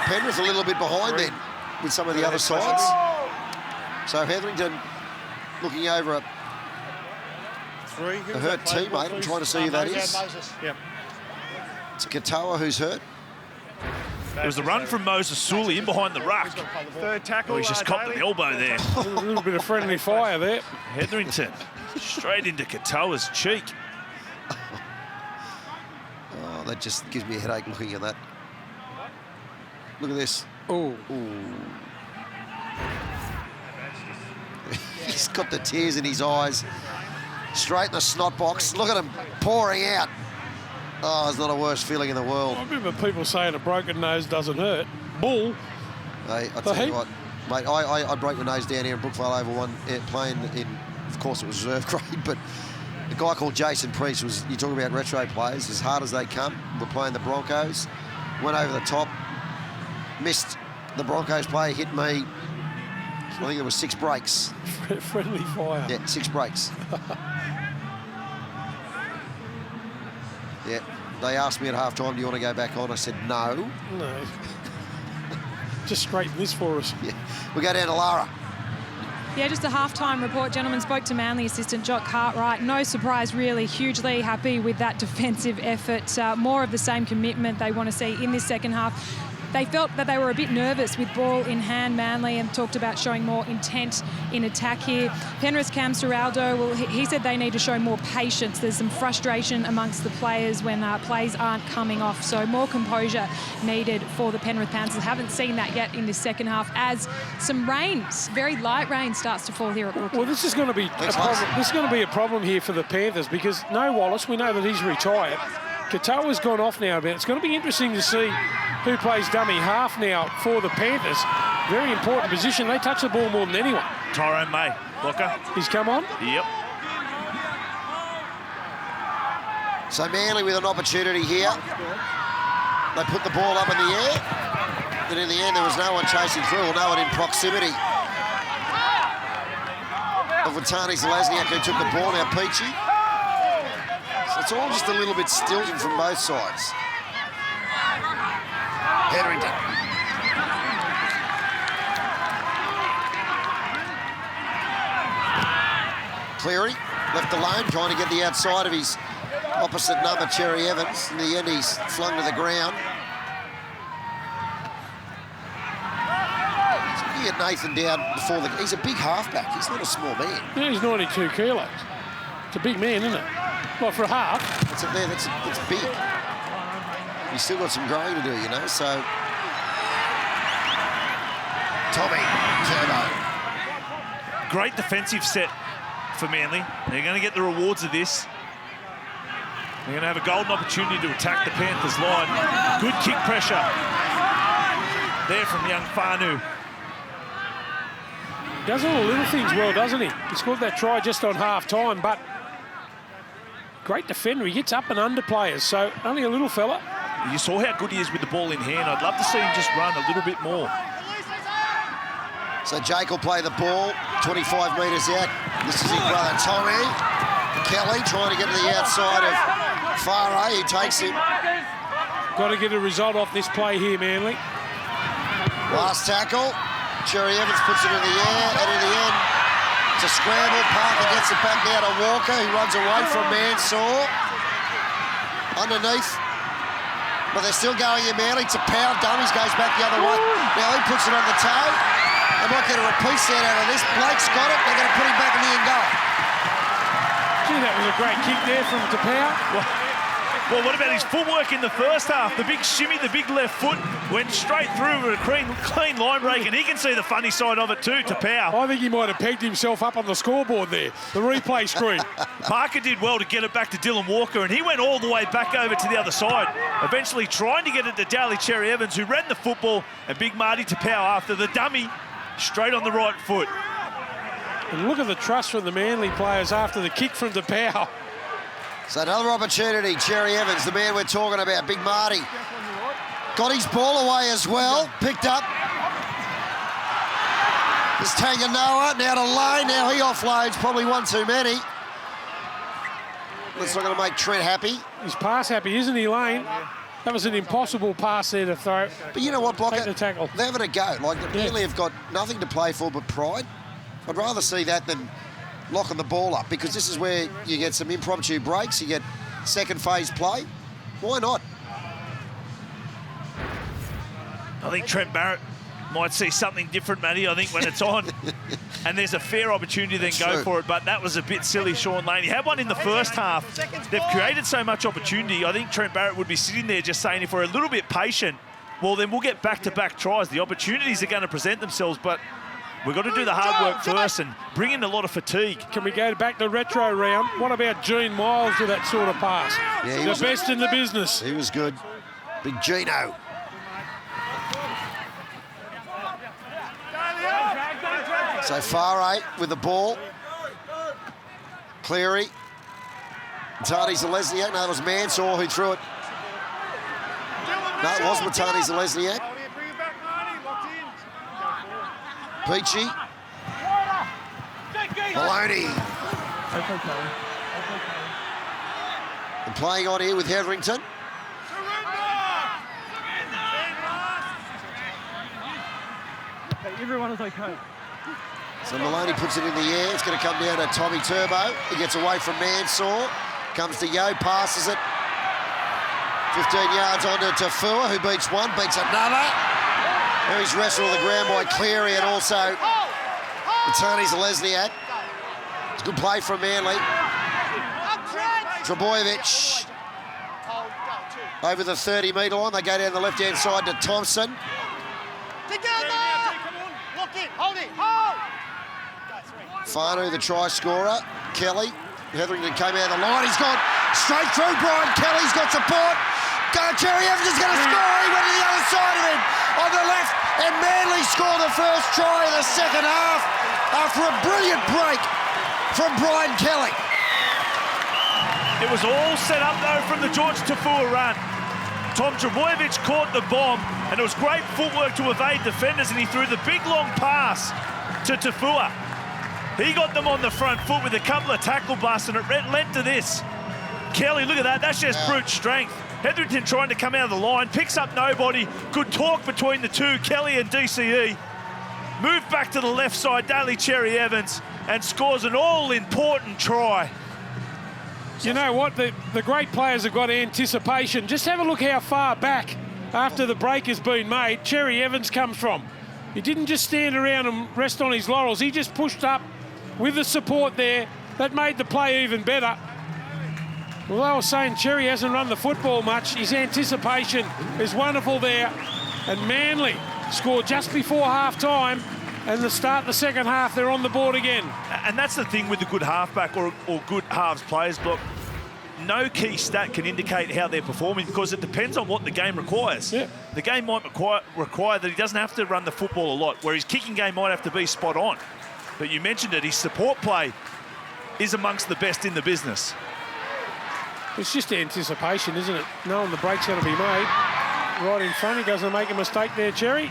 Penrith a little bit behind then with some of the other sides. So Hetherington looking over a hurt teammate. I'm trying to see who that is. Yep. It's Katoa who's hurt. It was the run from Moses Sully in behind the ruck. Third tackle. Oh, he's just copped an elbow there. A little bit of friendly fire there. Hetherington straight into Katoa's cheek. Oh, that just gives me a headache looking at that. Look at this. Oh. He's got the tears in his eyes. Straight in the snot box. Look at him pouring out. Oh, it's not a worse feeling in the world. I remember people saying a broken nose doesn't hurt. Bull. Hey, I tell you what, mate, I broke my nose down here in Brookvale Oval playing in, of course it was reserve grade, but a guy called Jason Priest was, you talk about retro players, as hard as they come. We're playing the Broncos, went over the top, missed the Broncos player, hit me. I think there was 6 breaks. Friendly fire. Yeah, 6 breaks. Yeah, they asked me at half-time, do you want to go back on? I said, no. No. Just straighten this for us. Yeah. We go down to Lara. Yeah, just a halftime report. Gentlemen, spoke to Manly assistant Jock Cartwright. No surprise, really. Hugely happy with that defensive effort. More of the same commitment they want to see in this second half. They felt that they were a bit nervous with ball in hand, Manly, and talked about showing more intent in attack here. Penrith's Cam Serraldo, well, he said they need to show more patience. There's some frustration amongst the players when plays aren't coming off, so more composure needed for the Penrith Panthers. Haven't seen that yet in this second half as some rain, very light rain, starts to fall here at Brookvale. Well, this is going to be a problem. This is going to be a problem here for the Panthers because no Wallace, we know that he's retired. Katoa's gone off now a bit. It's going to be interesting to see who plays dummy half now for the Panthers. Very important position. They touch the ball more than anyone. Tyrone May, blocker. He's come on? Yep. So Manly with an opportunity here. They put the ball up in the air. But in the end, there was no one chasing through or no one in proximity of Watani Zelazniak who took the ball. Now Peachy. So it's all just a little bit stilted from both sides. Hetherington. Cleary, left alone, trying to get the outside of his opposite number, Cherry Evans. In the end, he's flung to the ground. He's looking at Nathan down before the... He's a big halfback. He's not a small man. Yeah, he's 92 kilos. It's a big man, isn't it? Well, for a half. That's big. He's still got some growing to do, you know, so... Tommy Turbo. Great defensive set for Manly. They're going to get the rewards of this. They're going to have a golden opportunity to attack the Panthers line. Good kick pressure there from young Fanu. Does all the little things well, doesn't he? He scored that try just on half-time, but great defender. He gets up and under players, so only a little fella. You saw how good he is with the ball in hand. I'd love to see him just run a little bit more. So Jake will play the ball, 25 metres out. This is his brother Tommy. Kelly trying to get to the outside of Farah. He takes him. Got to get a result off this play here, Manly. Last tackle. Cherry Evans puts it in the air, and in the end, it's a scramble. Parker gets it back down to Walker, who runs away from Mansour. Underneath. But they're still going in Manly. It's a power. Dummies goes back the other way. Now he puts it on the toe. They might get a repeat set out of this. Blake's got it. They're going to put him back in the end goal. Gee, that was a great kick there from Tapau. Well, what about his footwork in the first half? The big shimmy, the big left foot went straight through with a clean line break, and he can see the funny side of it too, Tapau. I think he might have pegged himself up on the scoreboard there, the replay screen. Parker did well to get it back to Dylan Walker, and he went all the way back over to the other side, eventually trying to get it to Daly Cherry Evans, who ran the football, and big Marty Tapau after the dummy, straight on the right foot. And look at the trust from the Manly players after the kick from Tapau. So another opportunity, Cherry Evans, the man we're talking about, Big Marty. Got his ball away as well, picked up. There's Tanganoa, now to Lane, now he offloads, probably one too many. That's not going to make Trent happy. He's pass happy, isn't he, Lane? That was an impossible pass there to throw. But you know what, Blocker? Take the tackle. They're having a go. Like, they really have got nothing to play for but pride. I'd rather see that than locking the ball up, because this is where you get some impromptu breaks, you get second phase play. Why not? I think Trent Barrett might see something different, Matty. I think when it's on and there's a fair opportunity, then go for it. But that was a bit silly, Sean Lane. He had one in the first half. They've created so much opportunity. I think Trent Barrett would be sitting there just saying, if we're a little bit patient, well, then we'll get back-to-back tries. The opportunities are going to present themselves, but we've got to do the hard work first and bring in a lot of fatigue. Can we go back to retro round? What about Gene Miles with that sort of pass? Yeah, the best in the business. He was good. Big Gino. So Far 8 with the ball. Cleary. Matani Zalesniak. No, it was Mansour who threw it. No, it was Matani Zalesniak. Peachy. Maloney. And playing on here with Hetherington. Everyone is okay. So Maloney puts it in the air. It's going to come down to Tommy Turbo. He gets away from Mansour. Comes to Yo, passes it. 15 yards on to Tafua, who beats one, beats another. Now he's wrestled on the ground by Cleary and also Matani Zalesniak. It's a good play from Manly. Trebojevic over the 30-metre line. They go down the left-hand side to Thompson. Fanu, the try scorer. Kelly. Hetherington came out of the line. He's gone straight through Brian Kelly's got support. Cherry Evans is going to score. He went to the other side of him on the left. And Manly scored the first try in the second half after a brilliant break from Brian Kelly. It was all set up, though, from the George Tafua run. Tom Trebojevic caught the bomb, and it was great footwork to evade defenders, and he threw the big, long pass to Tafua. He got them on the front foot with a couple of tackle busts, and it led to this. Kelly, look at that. That's just brute strength. Hetherington trying to come out of the line, picks up nobody. Good talk between the two, Kelly and DCE. Moved back to the left side, Daly Cherry Evans, and scores an all-important try. You know what? The great players have got anticipation. Just have a look how far back after the break has been made Cherry Evans comes from. He didn't just stand around and rest on his laurels. He just pushed up with the support there. That made the play even better. Well, I was saying Cherry hasn't run the football much. His anticipation is wonderful there. And Manly scored just before half-time. And the start of the second half, they're on the board again. And that's the thing with the good halfback or good halves players, Block. No key stat can indicate how they're performing because it depends on what the game requires. Yeah. The game might require that he doesn't have to run the football a lot, where his kicking game might have to be spot on. But you mentioned it, his support play is amongst the best in the business. It's just anticipation, isn't it? Knowing the break's going to be made. Right in front, he doesn't make a mistake there, Cherry.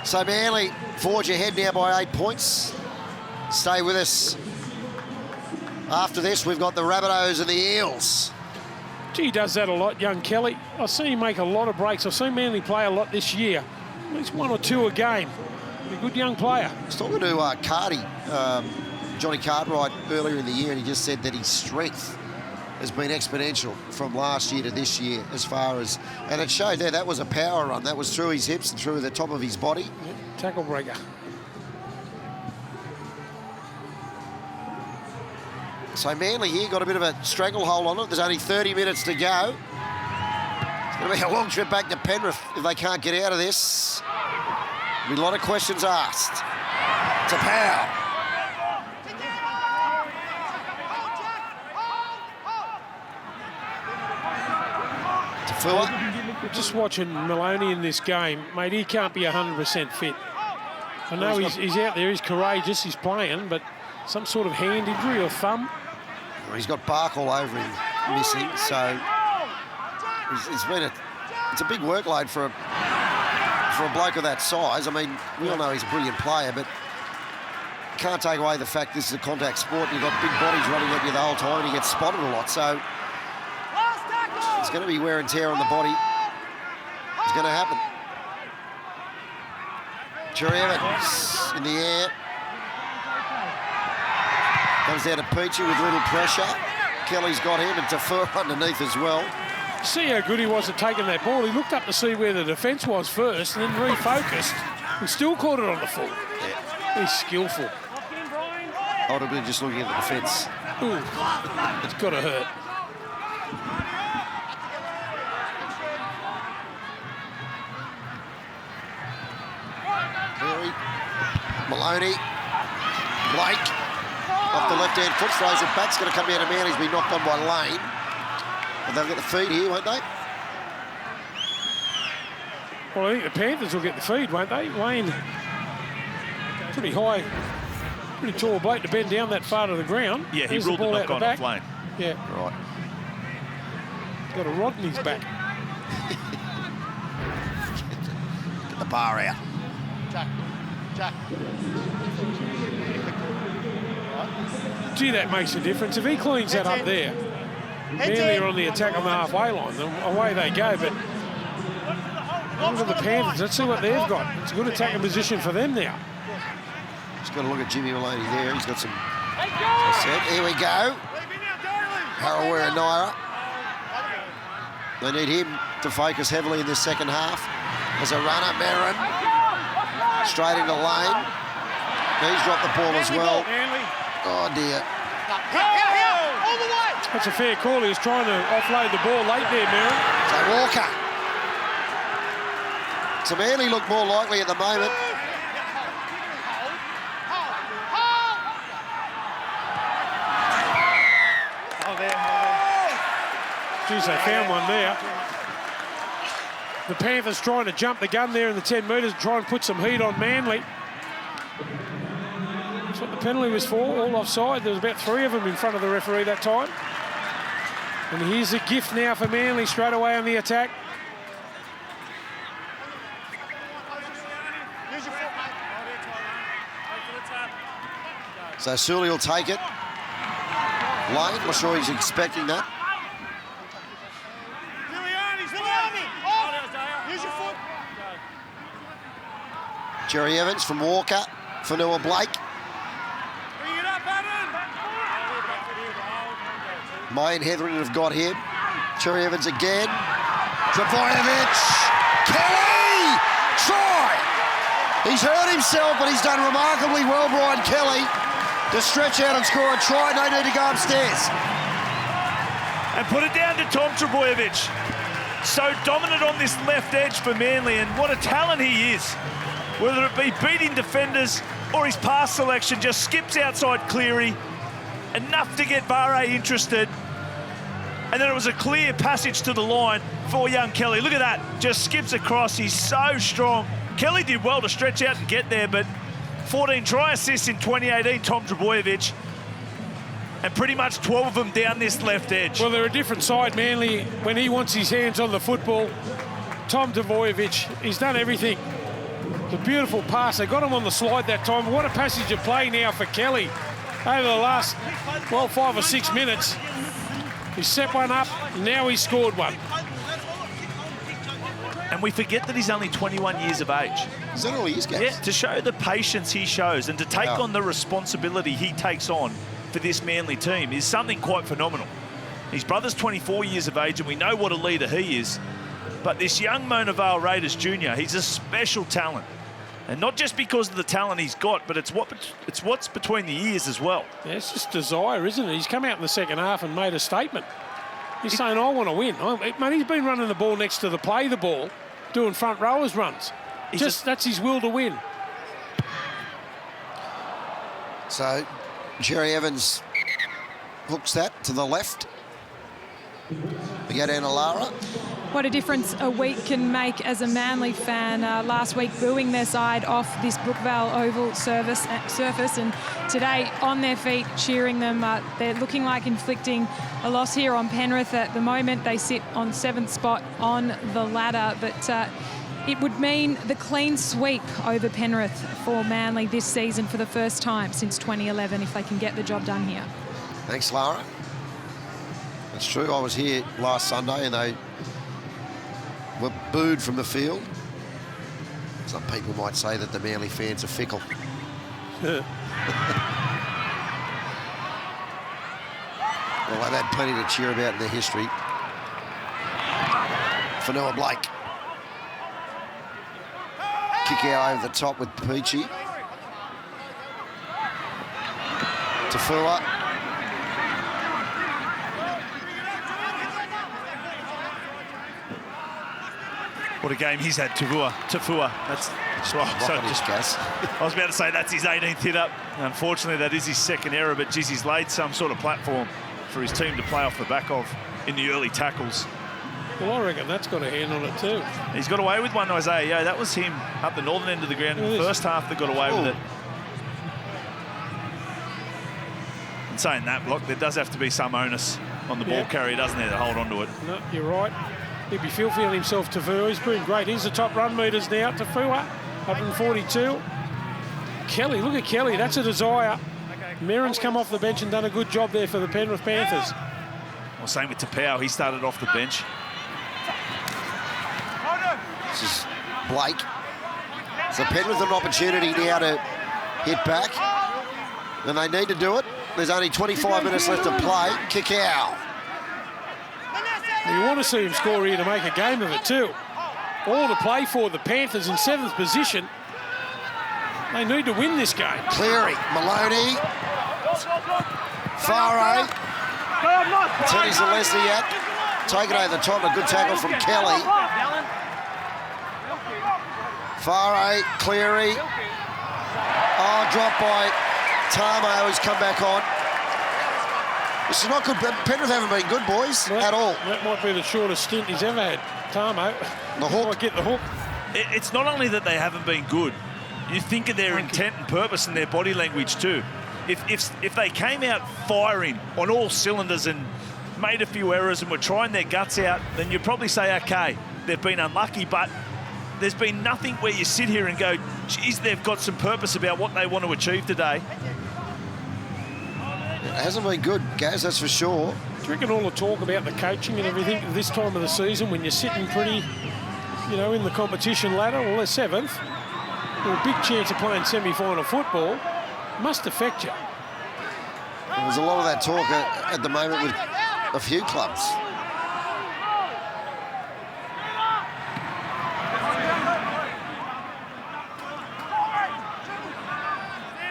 So Manly forge ahead now by 8 points. Stay with us. After this, we've got the Rabbitohs and the Eels. Gee, he does that a lot, young Kelly. I've seen him make a lot of breaks. I've seen Manly play a lot this year. At least 1 or 2 a game. He's a good young player. I was talking to Cardi, Johnny Cartwright, earlier in the year, and he just said that his strength has been exponential from last year to this year as far as... And it showed there, that was a power run. That was through his hips and through the top of his body. Yep, tackle breaker. So Manly here got a bit of a stranglehold on it. There's only 30 minutes to go. It's going to be a long trip back to Penrith if they can't get out of this. There'll be a lot of questions asked. To Powell. Just watching Maloney in this game, mate, he can't be 100% fit. I know he's out there, he's courageous, he's playing, but some sort of hand injury or thumb. He's got bark all over him missing, so it's a big workload for for a bloke of that size. I mean, we all know he's a brilliant player, but can't take away the fact this is a contact sport. You've got big bodies running at you the whole time and he gets spotted a lot. So it's going to be wear and tear on the body. It's going to happen. Cherry Evans in the air. Comes down to Peachy with little pressure. Kelly's got him and Tafur underneath as well. See how good he was at taking that ball. He looked up to see where the defence was first and then refocused and still caught it on the full. Yeah. He's skillful. I would have been just looking at the defence. Ooh, it's got to hurt. Perry, Maloney, Blake, off the left-hand foot, throws it back. It's going to come down to man. He's been knocked on by Lane. And they'll get the feed here, won't they? Well, I think the Panthers will get the feed, won't they? Lane, pretty high, pretty tall bloke to bend down that far to the ground. Yeah, he There's ruled the knock on off Lane. Yeah. Right. He's got a rod in his back. Get the bar out. Jack. Gee, that makes a difference. If he cleans that up there, Manly are on the attack on the halfway line. Away they go, but look at the Panthers. Let's see what they've got. It's a good attacking position for them now. Just got to look at Jimmy Maloney there. He's got some... As I said, here we go. Harawira Naira. They need him to focus heavily in this second half. As a runner, Merrin. Straight into Lane. He's dropped the ball as well. Oh, dear. All the way. That's a fair call. He was trying to offload the ball late there, Merrin. So Walker. So Manly look more likely at the moment. Geez, they found one there. The Panthers trying to jump the gun there in the 10 metres and try and put some heat on Manly. That's what the penalty was for, all offside. There was about 3 of them in front of the referee that time. And here's a gift now for Manly straight away on the attack. So Sully will take it. Lane, not sure he's expecting that. Jerry Evans from Walker. Fanua Blake. May and Hetherington have got him. Jerry Evans again. Trbojevic. Kelly! Try! He's hurt himself, but he's done remarkably well, Brian Kelly, to stretch out and score a try. No need to go upstairs. And put it down to Tom Trbojevic. So dominant on this left edge for Manly, and what a talent he is. Whether it be beating defenders or his pass selection, just skips outside Cleary. Enough to get Barre interested. And then it was a clear passage to the line for young Kelly. Look at that, just skips across. He's so strong. Kelly did well to stretch out and get there, but 14 try assists in 2018, Tom Trbojevic. And pretty much 12 of them down this left edge. Well, they're a different side, Manly. When he wants his hands on the football, Tom Trbojevic, he's done everything. It's a beautiful pass. They got him on the slide that time. What a passage of play now for Kelly over the last, well, 5 or 6 minutes. He set one up, now he's scored one. And we forget that he's only 21 years of age. Is that all he is, guys? Yeah, to show the patience he shows and to take on the responsibility he takes on for this Manly team is something quite phenomenal. His brother's 24 years of age, and we know what a leader he is. But this young Mona Vale Raiders Jr., he's a special talent. And not just because of the talent he's got, but it's what's between the ears as well. Yeah, it's just desire, isn't it? He's come out in the second half and made a statement. He's saying, I want to win. Man, he's been running the ball next to the play the ball, doing front rowers runs. That's his will to win. So Jerry Evans hooks that to the left. We go down to Lara. What a difference a week can make as a Manly fan. Last week booing their side off this Brookvale Oval surface, and today on their feet cheering them. They're looking like inflicting a loss here on Penrith. At the moment they sit on 7th spot on the ladder, but It would mean the clean sweep over Penrith for Manly this season for the first time since 2011 if they can get the job done here. Thanks, Lara. That's true. I was here last Sunday and they were booed from the field. Some people might say that the Manly fans are fickle. Well, they've had plenty to cheer about in their history. Fanua Blake. Kick out over the top with Peachy. Tafua. What a game he's had, Tafua. That's Gas. I was about to say that's his 18th hit up. Unfortunately, that is his second error, but geez, he's laid some sort of platform for his team to play off the back of in the early tackles. Well, I reckon that's got a hand on it too. He's got away with one, Isaiah. Yeah, that was him up the northern end of the ground in the first half that got away with it. And saying that, Block, there does have to be some onus on the ball carrier, doesn't there, to hold on to it. No, you're right. He'd be filthy on himself, Tafua. He's been great. Here's the top run meters now. Tafua, 142. Kelly, look at Kelly. That's a desire. Merrin's come off the bench and done a good job there for the Penrith Panthers. Well, same with Tapau. He started off the bench. This is Blake. So Penrith an opportunity now to hit back. And they need to do it. There's only 25 minutes left to play. Kick out. You want to see him score here to make a game of it too. All to play for. The Panthers in 7th position. They need to win this game. Cleary, Maloney. Faro. Teddy's and Leslie out. Take it over the top. A good tackle from Kelly. Faro, Cleary. Oh, dropped by Tamo, who's come back on. This is not good. Penrith haven't been good, boys, at all. That might be the shortest stint he's ever had. Tamo. The hook. Might get the hook. It's not only that they haven't been good. You think of their intent and purpose and their body language too. If they came out firing on all cylinders and made a few errors and were trying their guts out, then you'd probably say, okay, they've been unlucky, but there's been nothing where you sit here and go, geez, they've got some purpose about what they want to achieve today. It hasn't been good, Gaz, that's for sure. Do you reckon all the talk about the coaching and everything this time of the season when you're sitting pretty, you know, in the competition ladder, well, they're 7th, with a big chance of playing semi-final football, must affect you. There's a lot of that talk at the moment with a few clubs.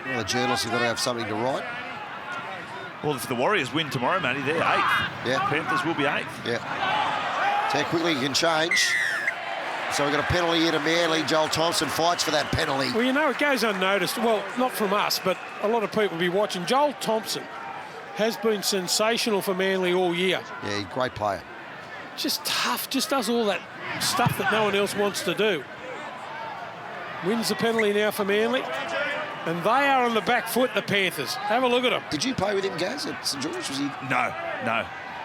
Well, the journalists have got to have something to write. Well, if the Warriors win tomorrow, Matty, they're 8th. Yeah. Panthers will be 8th. Yeah. See how quickly you can change. So we've got a penalty here to Manly. Joel Thompson fights for that penalty. Well, you know, it goes unnoticed. Well, not from us, but a lot of people will be watching. Joel Thompson has been sensational for Manly all year. Yeah, he's a great player. Just tough, just does all that stuff that no one else wants to do. Wins the penalty now for Manly. And they are on the back foot, the Panthers. Have a look at them. Did you play with him, Gaz, at St George? Was he? No.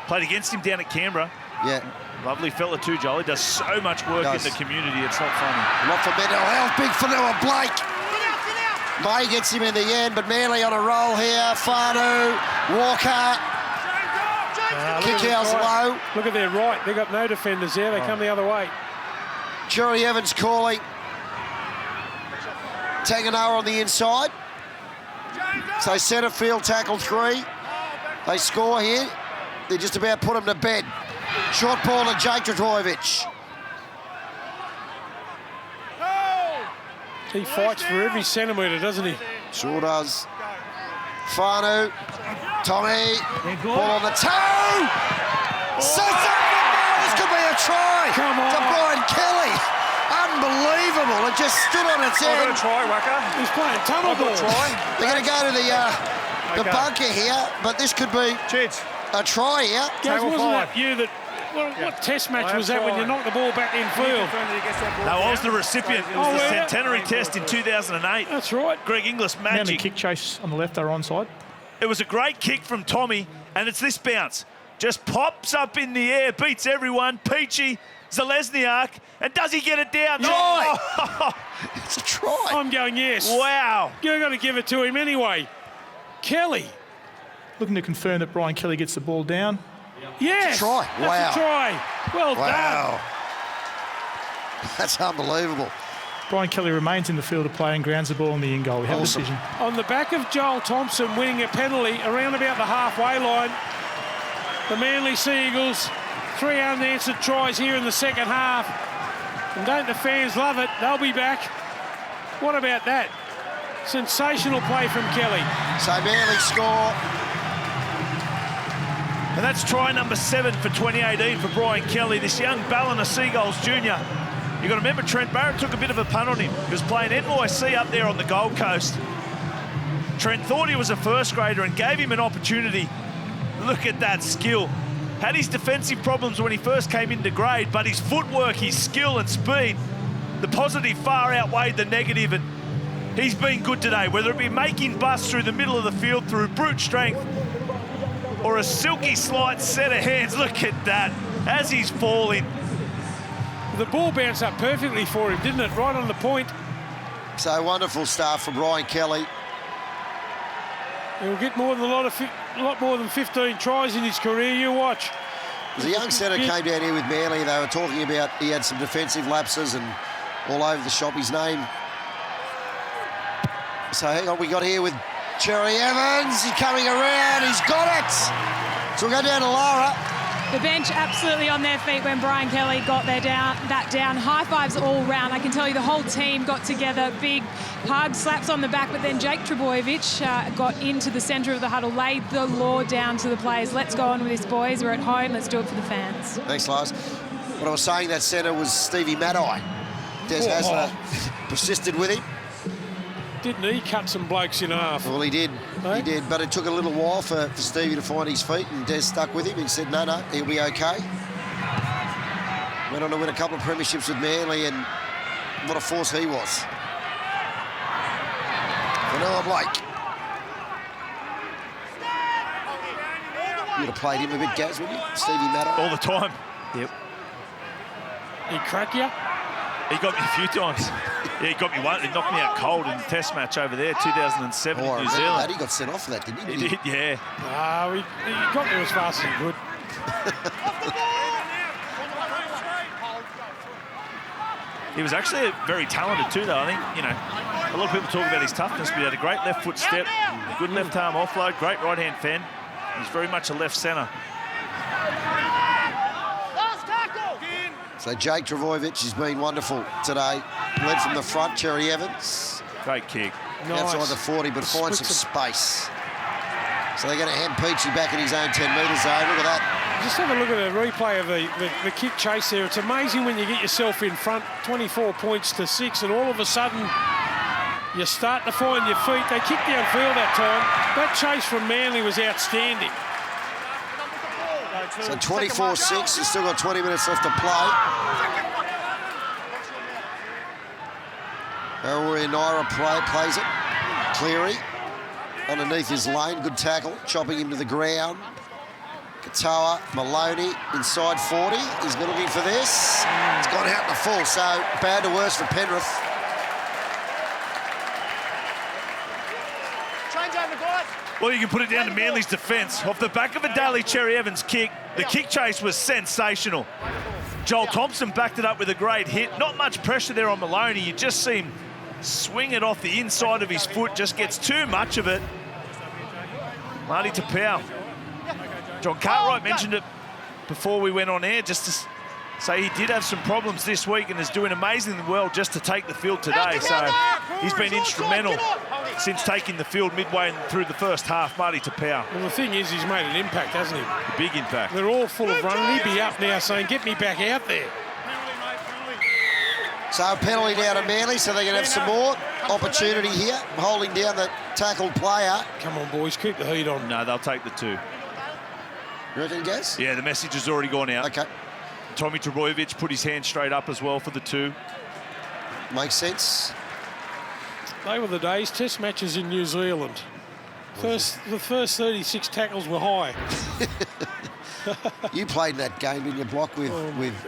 Played against him down at Canberra. Yeah. Lovely fella too, Joel. He does so much work in the community. It's not funny. Not for mental health. Big Fanua Blake. May gets him in the end, but Manly on a roll here. Fanu, Walker. Kick out's low. Look at their right. They've got no defenders there. They come the other way. Jury Evans calling. Tanganoa on the inside. So centre field tackle 3. They score here. They just about put him to bed. Short ball to Jake Trbojevic. He fights for every centimetre, doesn't he? Sure does. Fanu. Tommy. Ball on the toe. This could be a try. Come on. To Brian Kelly. Unbelievable. It just stood on its I've got end. a try, Wacker. He's playing tunnel ball. They're going to go to the bunker here, but this could be a try here. Gaz, wasn't that you that... Well, what test match was that when you knocked the ball back in field? No, I was the recipient. It was the centenary test in 2008. That's right. Greg Inglis, Manly magic. kick chase on the left, they're onside. It was a great kick from Tommy, and it's this bounce. Just pops up in the air, beats everyone. Peachy Zalesniak, and does he get it down? Try. Oh! It's a try. I'm going yes. Wow. You've got to give it to him anyway. Kelly. Looking to confirm that Brian Kelly gets the ball down. Yes. Try. That's Wow. a try. Well Wow. That's unbelievable. Brian Kelly remains in the field of play and grounds the ball in the in goal. We have Awesome. a decision. done. On the back of Joel Thompson winning a penalty around about the halfway line, the Manly Sea Eagles, 3 unanswered tries here in the second half. And don't the fans love it? They'll be back. What about that? Sensational play from Kelly. So Manly score. And that's try number 7 for 2018 for Brian Kelly, this young Ballina Seagulls junior. You've got to remember, Trent Barrett took a bit of a punt on him. He was playing NYC up there on the Gold Coast. Trent thought he was a first grader and gave him an opportunity. Look at that skill. Had his defensive problems when he first came into grade, but his footwork, his skill and speed, the positive far outweighed the negative, and he's been good today, whether it be making busts through the middle of the field through brute strength or a silky slight set of hands. Look at that, as he's falling. The ball bounced up perfectly for him, didn't it? Right on the point. So wonderful start from Brian Kelly. He'll get more than a lot more than 15 tries in his career. You watch. The young centre came down here with Manly. They were talking about he had some defensive lapses and all over the shop. His name. So hang on, we got here with Cherry Evans. He's coming around. He's got it. So we'll go down to Lara. The bench absolutely on their feet when Brian Kelly got that down. High fives all round. I can tell you the whole team got together. Big hug, slaps on the back. But then Jake Trbojevic got into the centre of the huddle, laid the law down to the players. Let's go on with this, boys. We're at home. Let's do it for the fans. Thanks, Lars. What I was saying, that centre was Stevie Maddai. Des Hasler persisted with him. Didn't he cut some blokes in half? Well, he did. Hey? He did. But it took a little while for Stevie to find his feet, and Des stuck with him. He said, no, he'll be okay. Went on to win a couple of premierships with Manly, and what a force he was. Vanilla Blake. You would have played him a bit, Gaz, wouldn't you? Stevie Maddai. All the time. Yep. He crack you? He got me a few times. Yeah, he got me one. He knocked me out cold in the test match over there, 2007 Oh, I in New remember Zealand. that. He got sent off for that, didn't he? He did, yeah. He got there as fast as he could. He was actually very talented too, though. I think, you know, a lot of people talk about his toughness, but he had a great left foot step, a good left arm offload, great right hand fend. He's very much a left centre. So Jake Trbojevic has been wonderful today. Led from the front, Cherry Evans. Great kick. Nice. Outside the 40, but finds some space. So they're going to hand Peachy back in his own 10-metre zone. Look at that. Just have a look at a replay of the kick chase there. It's amazing when you get yourself in front, 24 points to 6, and all of a sudden you start to find your feet. They kicked downfield that time. That chase from Manly was outstanding. So 24-6, he's still got 20 minutes left to play. Arawiri Naira plays it. Cleary underneath his lane, good tackle, chopping him to the ground. Katoa, Maloney, inside 40. He's been looking for this. It's gone out in the full, so bad to worse for Penrith. Change over, guys. Well, you can put it down to Manly's defence. Off the back of a Daly Cherry Evans kick, the kick chase was sensational. Joel Thompson backed it up with a great hit. Not much pressure there on Maloney. You just see him swing it off the inside of his foot, just gets too much of it. Marty Tapau. John Cartwright mentioned it before we went on air, just to say he did have some problems this week and is doing amazingly well just to take the field today. So he's been instrumental since taking the field midway through the first half, Marty Tapau. Well, the thing is, he's made an impact, hasn't he? A big impact. They're all full of running. He'd be up now saying, get me back out there. So a penalty down to Manly, so they're going to have some more opportunity here, holding down the tackled player. Come on, boys, keep the heat on. No, they'll take the 2. You reckon, Gaz? Yeah, the message has already gone out. Okay, Tommy Trbojevic put his hand straight up as well for the 2. makes sense. They were the days, test matches in New Zealand. The first 36 tackles were high. You played in that game in your block with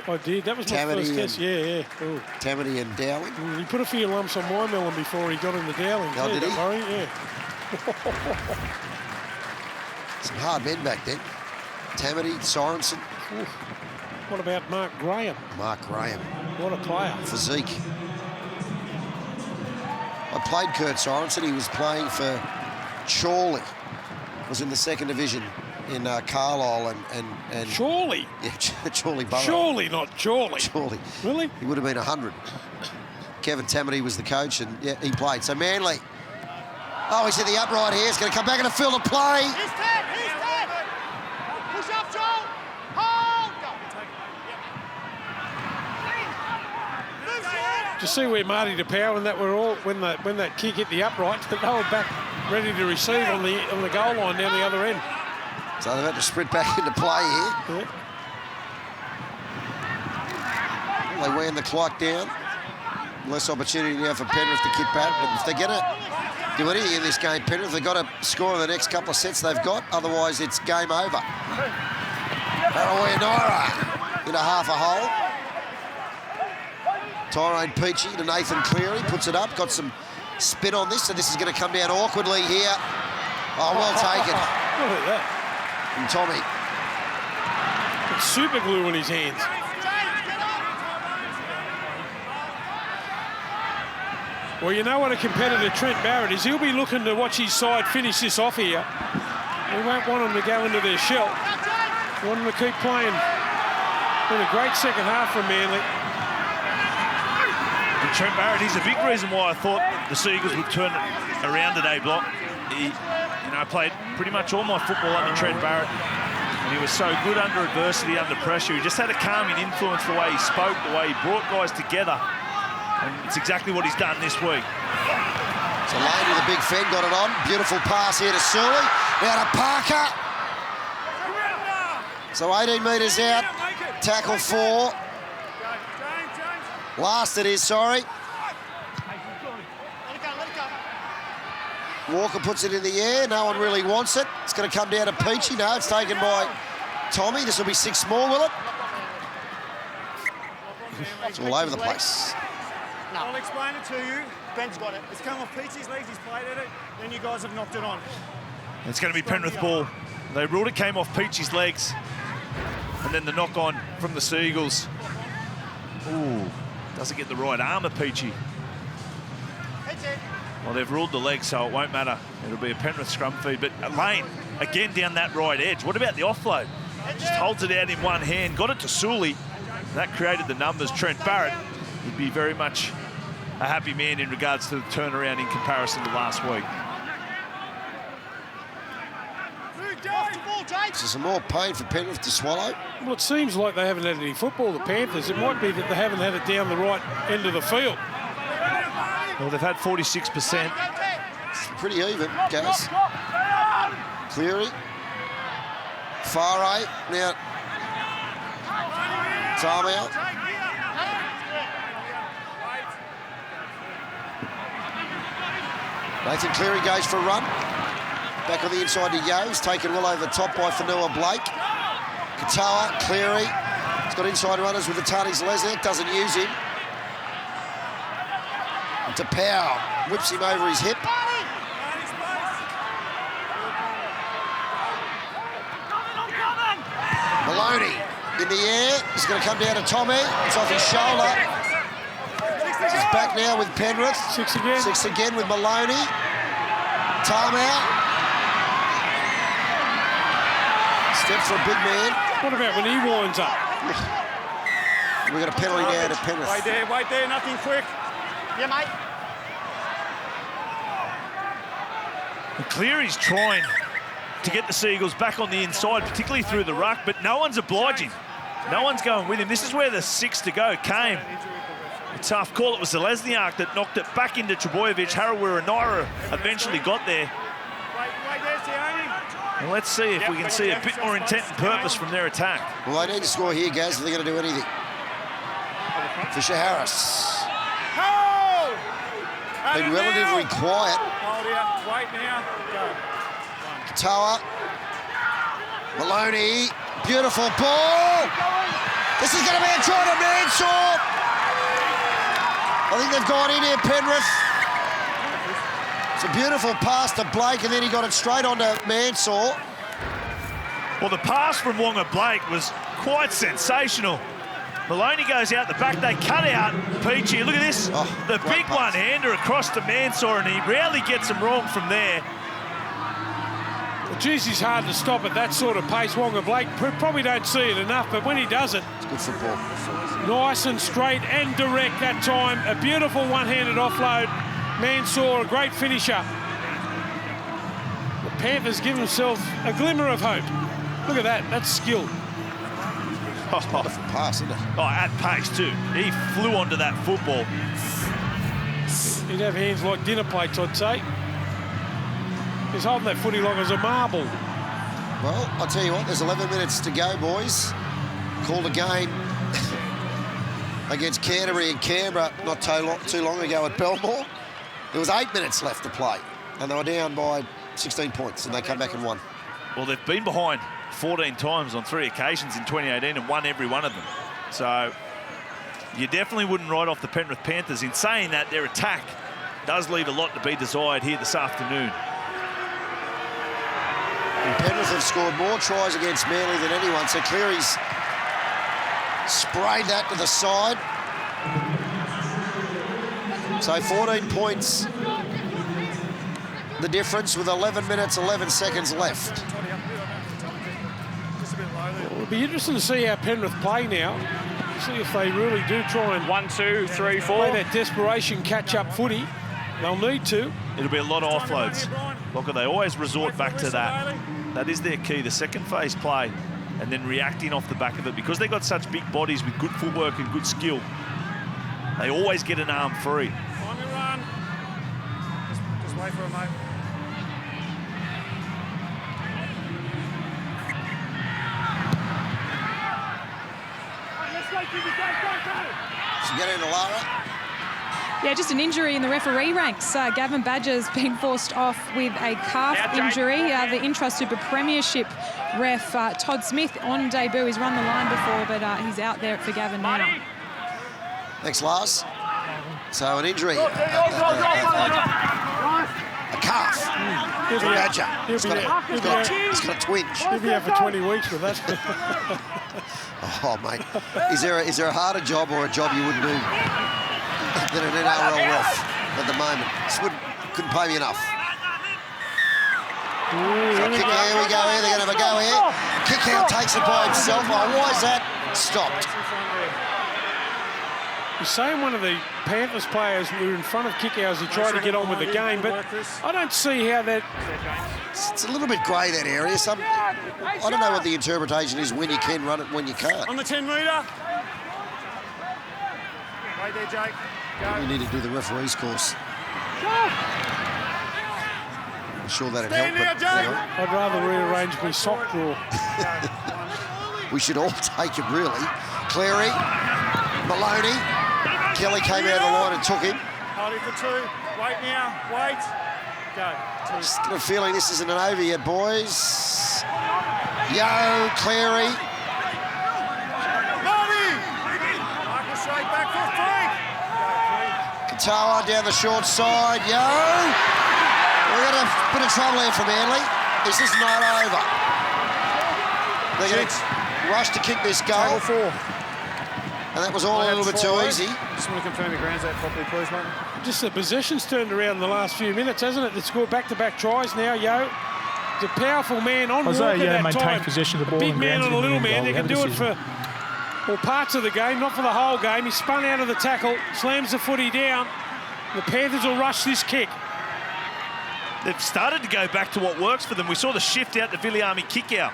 I did. That was my Tammany first test. Yeah. Oh. Tammany and Dowling. He put a few lumps on my melon before he got into Dowling. Oh, did he? Yeah. Some hard men back then. Tammany, Sorensen. Ooh. What about Mark Graham? Mark Graham. What a player. Physique. I played Kurt Sorensen. He was playing for Chorley. Was in the second division in Carlisle and Chorley? Yeah, Chorley Borough. Surely not Chorley. Chorley. Really? He would have been 100. Kevin Tammany was the coach, and yeah, he played. So Manly. Oh, he's in the upright here. He's going to come back in the field of play. He's 10. Push up, Joel. Hold. To see where Marty DePower and that were all when that kick hit the upright, they were back ready to receive on the goal line down the other end. So they've had to sprint back into play here. Yeah. They wound the clock down. Less opportunity now for Penrith to kick back, but if they're going to do anything in this game, Penrith, they've got to score in the next couple of sets they've got, otherwise it's game over. Harawira in a half a hole. Tyrone Peachy to Nathan Cleary, puts it up, got some spin on this, and this is going to come down awkwardly here. Oh, well taken. Look at that. From Tommy. It's super glue in his hands. Well, you know what a competitor Trent Barrett is. He'll be looking to watch his side finish this off here. He won't want them to go into their shell. He want them to keep playing. Been a great second half from Manly. And Trent Barrett, he's a big reason why I thought the Sea Eagles would turn it around today, Block. He, played pretty much all my football under Trent Barrett, and he was so good under adversity, under pressure. He just had a calming influence, the way he spoke, the way he brought guys together. And it's exactly what he's done this week. So Lane with a big fend, got it on. Beautiful pass here to Sully. Now to Parker. So 18 metres out. Tackle 4. Last it is, sorry. Walker puts it in the air. No one really wants it. It's going to come down to Peachy. No, it's taken by Tommy. This will be 6 more, will it? It's all over the place. No. I'll explain it to you. Ben's got it. It's come off Peachy's legs, he's played at it, then you guys have knocked it on. It's going to be Penrith ball. They ruled it came off Peachy's legs. And then the knock on from the Sea Eagles. Ooh, doesn't get the right arm of Peachy. Well, they've ruled the leg, so it won't matter. It'll be a Penrith scrum feed. But Lane, again down that right edge. What about the offload? Just holds it out in one hand, got it to Sully. That created the numbers. Trent Barrett would be very much a happy man in regards to the turnaround in comparison to last week. So some more pain for Penrith to swallow. Well, it seems like they haven't had any football, the Panthers. It might be that they haven't had it down the right end of the field. Well, they've had 46%. It's pretty even, Gaz. Cleary. Far 8. Now, time out. Nathan Cleary goes for a run. Back on the inside to Yo. He's taken well over the top by Fanua Blake. Katoa, Cleary. He's got inside runners with the Tanis Lesniak. Doesn't use him. And to Powell. Whips him over his hip. Maloney in the air. He's going to come down to Tommy. It's off his shoulder. He's back now with Penrith. 6 again. 6 again with Maloney. Time out. Step for a big man. What about when he winds up? We've got a penalty now to Penrith. Wait there, nothing quick. Yeah, mate. And Cleary's trying to get the Sea Eagles back on the inside, particularly through the ruck, but no one's obliging. No one's going with him. This is where the 6 to go came. A tough call. It was the Lesniak that knocked it back into Trebojevic. Harawira Naira eventually got there. Wait there, Tiani. And let's see if we can see a bit more intent and purpose from their attack. Well, they need to score here, guys, if they're going to do anything. Fisher Harris. Hold! Been relatively quiet. Hold here. Wait now. Go. Katoa. Maloney. Beautiful ball. This is going to be a try to Mansour. I think they've gone in here, Penrith. It's a beautiful pass to Blake, and then he got it straight onto Mansour. Well, the pass from Wonga Blake was quite sensational. Maloney goes out the back, they cut out Peachy. Look at this, the big one-hander across to Mansour, and he rarely gets him wrong from there. Well, geez, he's hard to stop at that sort of pace. Wonga Blake probably don't see it enough, but when he does it, it's good football. Nice and straight and direct that time. A beautiful one-handed offload. Mansour, a great finisher. The Panthers give themselves a glimmer of hope. Look at that, that's skill. Wonderful pass, isn't it? Oh, at pace too. He flew onto that football. He'd have hands like dinner plates, I'd say. He's holding that footy like as a marble. Well, I'll tell you what, there's 11 minutes to go, boys. Called a game against Canterbury and Canberra not too long ago at Belmore. There was 8 minutes left to play, and they were down by 16 points, and they came back and won. Well, they've been behind 14 times on 3 occasions in 2018 and won every one of them. So you definitely wouldn't write off the Penrith Panthers. In saying that, their attack does leave a lot to be desired here this afternoon. And Penrith have scored more tries against Manly than anyone, so Cleary's sprayed that to the side. So 14 points, the difference with 11 minutes, 11 seconds left. It'll be interesting to see how Penrith play now. See if they really do try and 1, 2, 3, 4. play that desperation catch-up footy. They'll need to. It'll be a lot of offloads. Look, they always resort back to that. That is their key, the second phase play, and then reacting off the back of it. Because they've got such big bodies with good footwork and good skill, they always get an arm free. Just wait for a moment. So get into Lara. Yeah, just an injury in the referee ranks. Gavin Badger's been forced off with a calf injury. The Intra-Super Premiership ref, Todd Smith, on debut. He's run the line before, but he's out there for Gavin now. Thanks, Lars. So an injury. A calf. For Badger. He's got a twinge. He'll be out for 20 weeks with that. Oh, mate. Is there a harder job or a job you wouldn't do than an NRL ref at the moment? Couldn't pay me enough. So here we go here. They're going to have a go here. Kick out takes it by himself. Oh, why is that stopped? He's saying one of the Panthers players who were in front of Kickouts, he tried to get on with the game, but I don't see how that... It's a little bit grey, that area. I don't know what the interpretation is when you can run it, when you can't. On the 10 metre. Wait there, Jake. Go. You need to do the referee's course. I'm sure that'd help, but you know, I'd rather rearrange my sock drawer. we should all take it, really. Cleary, Maloney, Kelly came out of the line and took him. Hold it for 2. Wait now. Wait. Go. 2. Just got a feeling this isn't over yet, boys. Yo, Cleary. Michael straight back for 3. Katoa down the short side. Yo. We've got a bit of trouble here for Manly. This is not over. They're going to rush to kick this goal. 4. And that was all a little bit too easy. Just want to confirm your grounds out properly, please, mate. Just the possession's turned around in the last few minutes, hasn't it? They've scored back-to-back tries now, Yo. It's a powerful man on Walker that time. Possession of the ball, big man on a little man. They goal. can do it for parts of the game, not for the whole game. He spun out of the tackle, slams the footy down. The Panthers will rush this kick. They've started to go back to what works for them. We saw the shift out to Viliami kick out.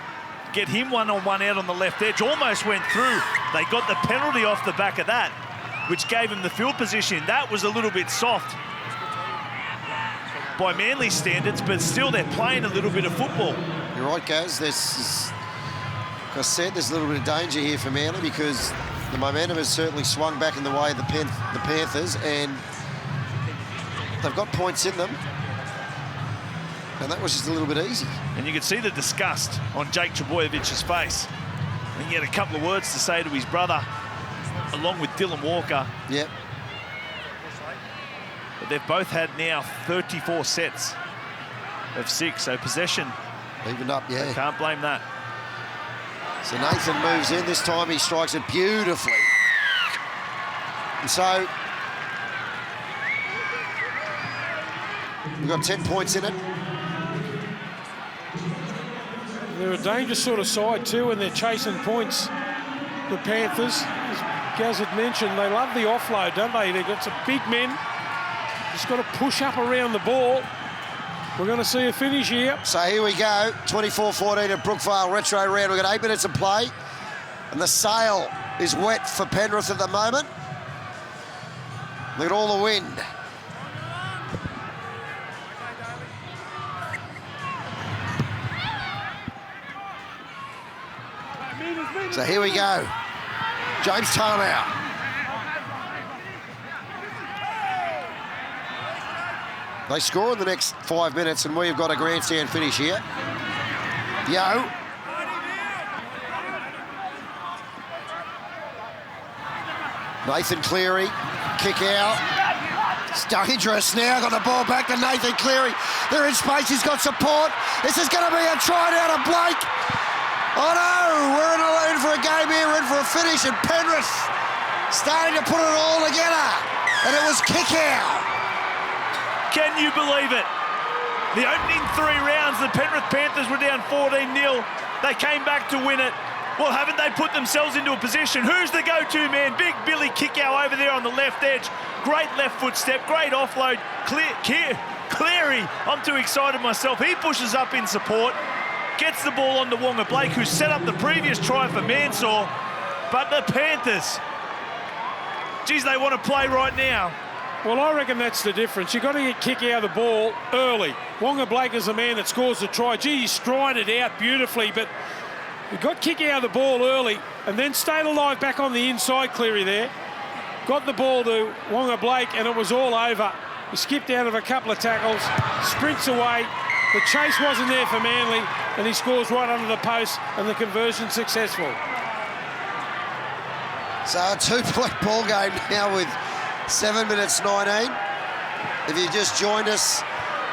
Get him one-on-one out on the left edge. Almost went through. They got the penalty off the back of that, which gave him the field position. That was a little bit soft by Manly standards, but still they're playing a little bit of football. You're right, Gaz. Like I said, there's a little bit of danger here for Manly because the momentum has certainly swung back in the way of the Panthers, and they've got points in them. And that was just a little bit easy. And you could see the disgust on Jake Trebojevich's face. And he had a couple of words to say to his brother, along with Dylan Walker. Yep. But they've both had now 34 sets of 6, so possession. Evened up, yeah. Can't blame that. So Nathan moves in. This time he strikes it beautifully. And so we've got 10 points in it. They're a dangerous sort of side too, and they're chasing points. The Panthers, as Gaz had mentioned, they love the offload, don't they? They've got some big men. Just got to push up around the ball. We're going to see a finish here. So here we go, 24-14 at Brookvale Retro Round. We've got 8 minutes of play, and the sail is wet for Penrith at the moment. Look at all the wind. So here we go. James Tarmow. They score in the next 5 minutes, and we've got a grandstand finish here. Yo. Nathan Cleary, kick out. It's dangerous now. Got the ball back to Nathan Cleary. They're in space. He's got support. This is going to be a try down to Blake. Oh no, we're in for a game here, we're in for a finish, and Penrith starting to put it all together. And it was kick out. Can you believe it? The opening 3 rounds, the Penrith Panthers were down 14-0. They came back to win it. Well, haven't they put themselves into a position? Who's the go-to man? Big Billy Kickow over there on the left edge. Great left foot step, great offload. Cleary, I'm too excited myself. He pushes up in support. Gets the ball on to Wonga Blake, who set up the previous try for Mansour. But the Panthers, geez, they want to play right now. Well, I reckon that's the difference. You've got to get kick out of the ball early. Wonga Blake is the man that scores the try. Gee, he strided out beautifully, but you got kick out of the ball early and then stayed alive back on the inside, Cleary there. Got the ball to Wonga Blake, and it was all over. He skipped out of a couple of tackles, sprints away. The chase wasn't there for Manly, and he scores right under the post, and the conversion successful. So a 2-point ball game now with 7 minutes 19. If you just joined us,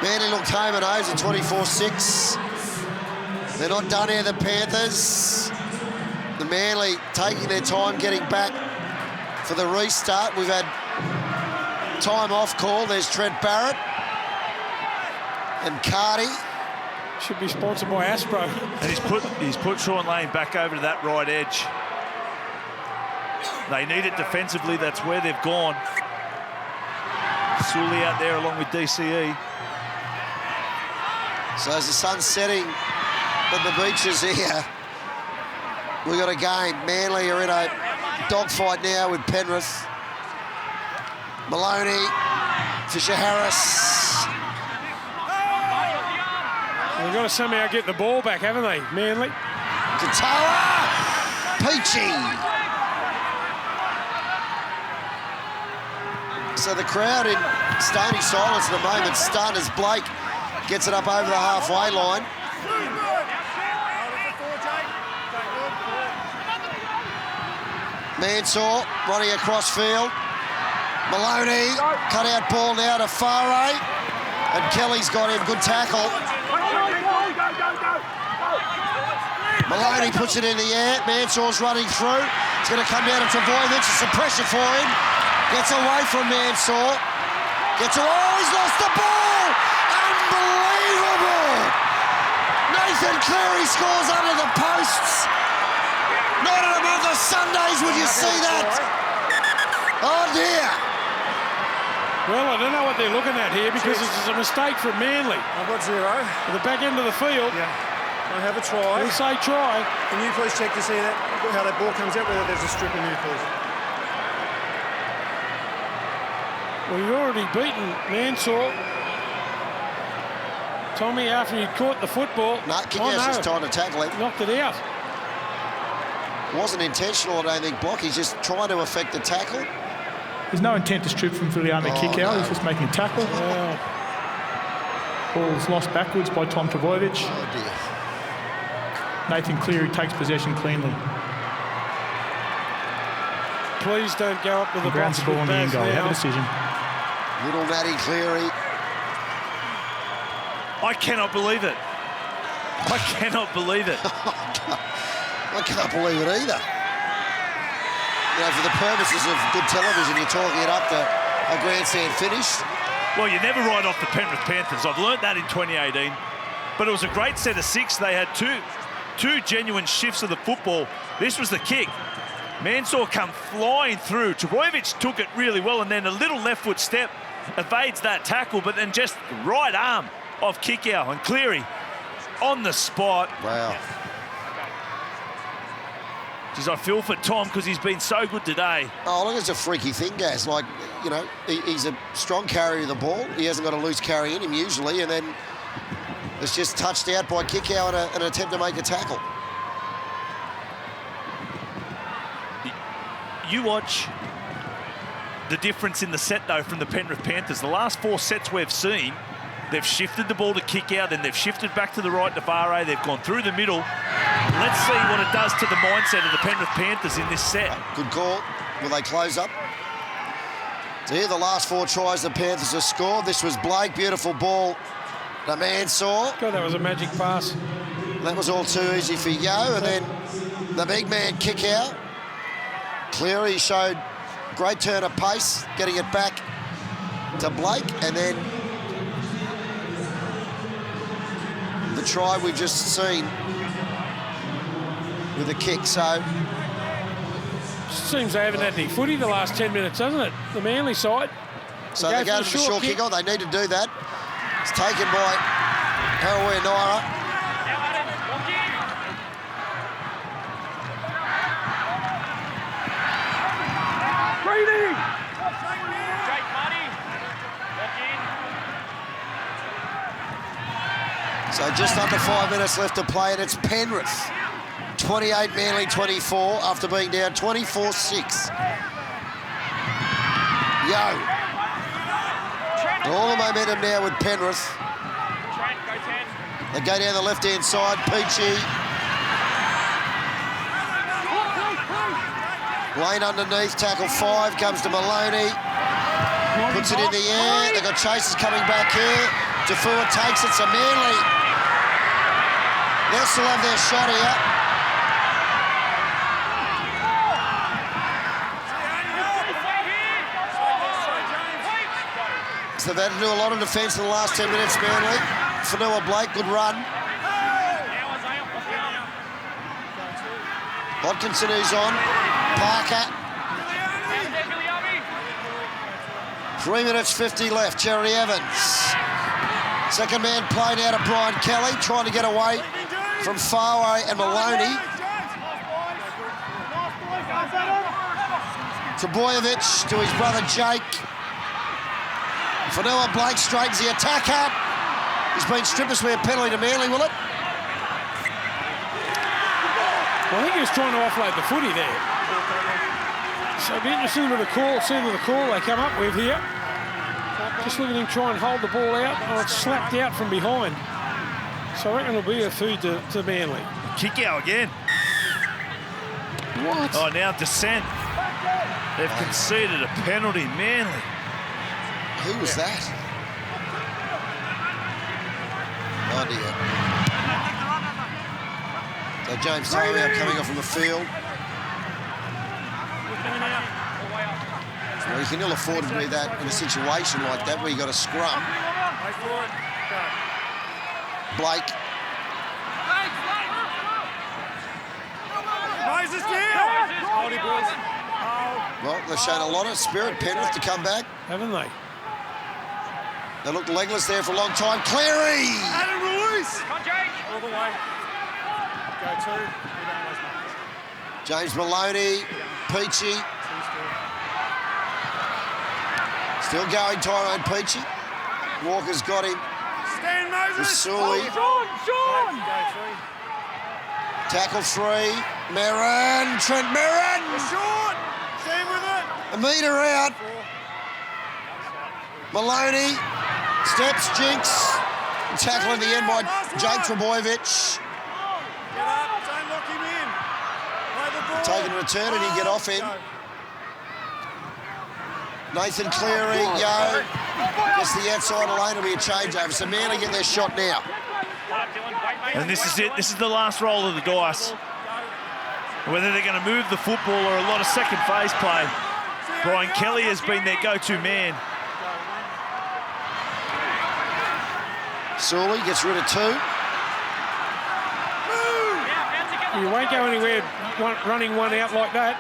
Manly looked home and hosed at 24-6. They're not done here, the Panthers. The Manly taking their time getting back for the restart. We've had time off call. There's Trent Barrett and Cardi. Should be sponsored by Aspro. And he's put Sean Lane back over to that right edge. They need it defensively. That's where they've gone. Sully out there along with DCE. So as the sun's setting on the beaches here, we've got a game. Manly are in a dogfight now with Penrith. Maloney, Fisher-Harris. They've got to somehow get the ball back, haven't they, Manly? Katoa! Peachy! So the crowd in stony silence at the moment, stunned as Blake gets it up over the halfway line. Mansour running across field. Maloney, cut out ball now to Farah. And Kelly's got him, good tackle. Maloney puts it in the air. Mansour's running through. It's going to come down to Trebojevic. It's some pressure for him. Gets away from Mansour. Gets away. Oh, he's lost the ball. Unbelievable. Nathan Cleary scores under the posts. Not on a month of Sundays would you see that. Oh, dear. Well, I don't know what they're looking at here because it's a mistake from Manly. I've got 0. At the back end of the field. Yeah. I have a try. We'll say try. Can you please check to see that, how that ball comes out, whether there's a strip in here, please? Well, you've already beaten Mansour. Tommy, after you caught the football. No, Kickout's just trying to tackle it. Knocked it out. It wasn't intentional, I don't think, Block. He's just trying to affect the tackle. There's no intent to strip from Filiame kick out. No. He's just making a tackle. Yeah. Ball's lost backwards by Tom Trbojevic. Oh, dear. Nathan Cleary takes possession cleanly. Please don't go up to the Grounds box the ball with on the Baz end goal. Have a now. decision. Little Matty Cleary. I cannot believe it. I cannot believe it. I can't believe it either. You know, for the purposes of good television, you're talking it up to a grandstand finish. Well, you never write off the Penrith Panthers. I've learnt that in 2018. But it was a great set of 6. They had two genuine shifts of the football. This was the kick. Mansour come flying through. Trbojevic took it really well, and then a little left foot step evades that tackle, but then just right arm of kick out. And Cleary on the spot. Wow. Geez, I feel for Tom because he's been so good today. Oh, look, it's a freaky thing, Gaz. Like, you know, he's a strong carrier of the ball. He hasn't got a loose carry in him usually, and then it's just touched out by Kikau in an attempt to make a tackle. You watch the difference in the set, though, from the Penrith Panthers. The last 4 sets we've seen, they've shifted the ball to kick out, then they've shifted back to the right to Vare. They've gone through the middle. Let's see what it does to the mindset of the Penrith Panthers in this set. Good call. Will they close up? So here, the last 4 tries the Panthers have scored. This was Blake. Beautiful ball to Mansour. God, that was a magic pass. That was all too easy for Yo. And then the big man kick out. Cleary showed great turn of pace, getting it back to Blake. And then the try we've just seen with a kick. So Seems they haven't had any footy the last 10 minutes, doesn't it? The Manly side. they go to the short kick. Oh, they need to do that. It's taken by Harawira Naira. So just under 5 minutes left to play, and it's Penrith 28, Manly 24, after being down 24-6. Yo. All the momentum now with Penrith. They go down the left-hand side. Peachy. Lane underneath, tackle 5, comes to Maloney. Puts it in the air. They've got chasers coming back here. Tafua takes it, so Manly. They'll still have their shot here. So they've had to do a lot of defence in the last 10 minutes, Manly. Fanua Blake, good run. Hodkinson, who's on. Parker. 3 minutes 50 left. Jerry Evans. Second man played out of Brian Kelly, trying to get away from Farway and Maloney. Trbojevic to his brother Jake. Fanua Blake straightens the attack up. He's been stripped. This will be a penalty to Manly, will it? Well, I think he was trying to offload the footy there. So it'll be interesting with the call, see with the call they come up with here. Just look at him try and hold the ball out. Oh, it's slapped out from behind. So I reckon it'll be a food to Manly. Kick out again. What? Oh, now descent. They've conceded a penalty, Manly. Who was that? Oh dear. So James Taylor coming off from the field. Well, you can ill afford to do that in a situation like that where you got a scrum. Blake. Well, they've shown a lot of spirit, Penrith, to come back. Haven't they? They looked legless there for a long time. Cleary! Adam Ruiz! All the way. Go 2. James Maloney, Peachy. Still going, Tyrone Peachy. Walker's got him. Stan Moses! Rasuli. Sean! Tackle 3. Merrin. Trent Merrin. Short! Stand with it! A metre out. Maloney. Steps, jinks. Tackle in the end by Jake Trbojevic. Get up, don't lock him in. Play the ball. Taking a return and he get off him. Nathan Cleary, Yo. Just the outside lane will be a changeover. So Manly get their shot now. And this is it. This is the last roll of the dice. Whether they're going to move the football or a lot of second phase play. Brian Kelly has been their go-to man. Sully gets rid of 2. You won't go anywhere running one out like that.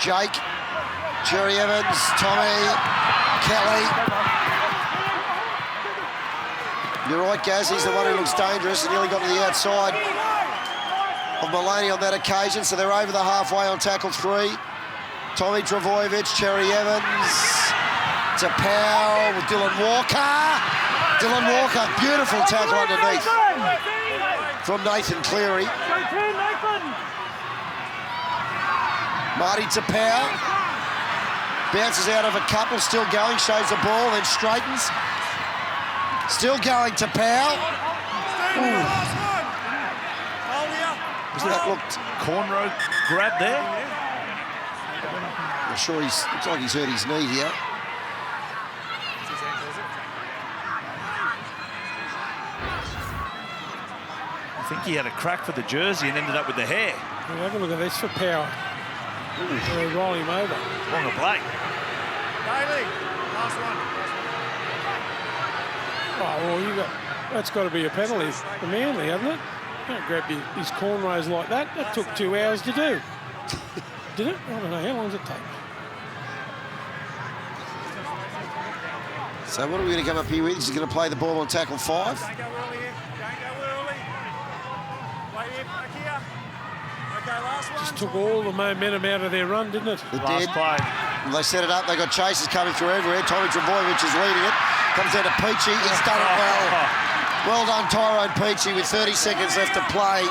Jake, Jerry Evans, Tommy, Kelly. You're right, Gaz, he's the one who looks dangerous and nearly got to the outside of Mullaney on that occasion, so they're over the halfway on tackle 3. Tommy Trbojevic, Cherry Evans, to Powell with Dylan Walker. Dylan Walker, beautiful tackle underneath from Nathan Cleary. Marty to Powell. Bounces out of a couple, still going, shows the ball, then straightens. Still going to Powell. Was that looked cornrow grab there? I'm sure looks like he's hurt his knee here. I think he had a crack for the jersey and ended up with the hair. Well, have a look at this for Power. They roll him over. Wrong of Blake. Bailey, last one. Oh, well, that's got to be a penalty for Manly, hasn't it? Don't grab his cornrows like that. That took 2 hours to do. Did it? I don't know. How long does it take? So what are we going to come up here with? He's going to play the ball on tackle 5. Don't go early here. Don't go early. Wait here, back here. Okay, last one. Just took all the momentum out of their run, didn't it? It Last did. play. They set it up. They got chases coming through everywhere. Tommy Trbojevic is leading it. Comes down to Peachy. He's done it well. Well done, Tyrone Peachy, with 30 seconds left to play.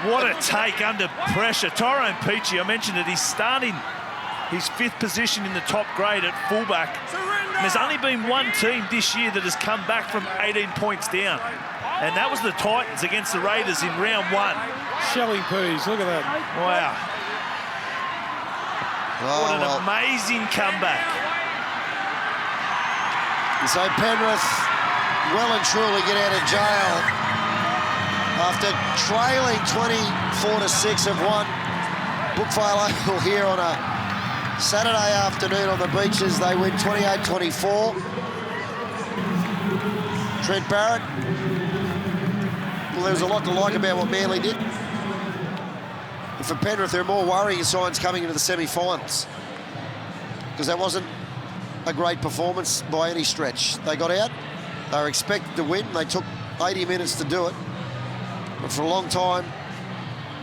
What a take under pressure. Tyrone Peachy, I mentioned it, he's starting his 5th position in the top grade at fullback. And there's only been one team this year that has come back from 18 points down. And that was the Titans against the Raiders in round 1. Shelling peas, look at that. Wow. Oh, What an well. amazing comeback. And so Penrith well and truly get out of jail after trailing 24-6 have won Brookvale Oval here on a Saturday afternoon on the beaches. They win 28-24. Trent Barrett. Well, there was a lot to like about what Manly did. And for Penrith, there are more worrying signs coming into the semi-finals, because that wasn't a great performance by any stretch. They got out. They were expected to win. They took 80 minutes to do it. But for a long time,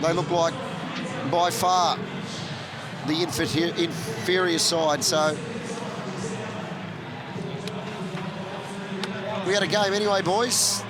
they looked like, by far, the inferior side. So we had a game anyway, boys.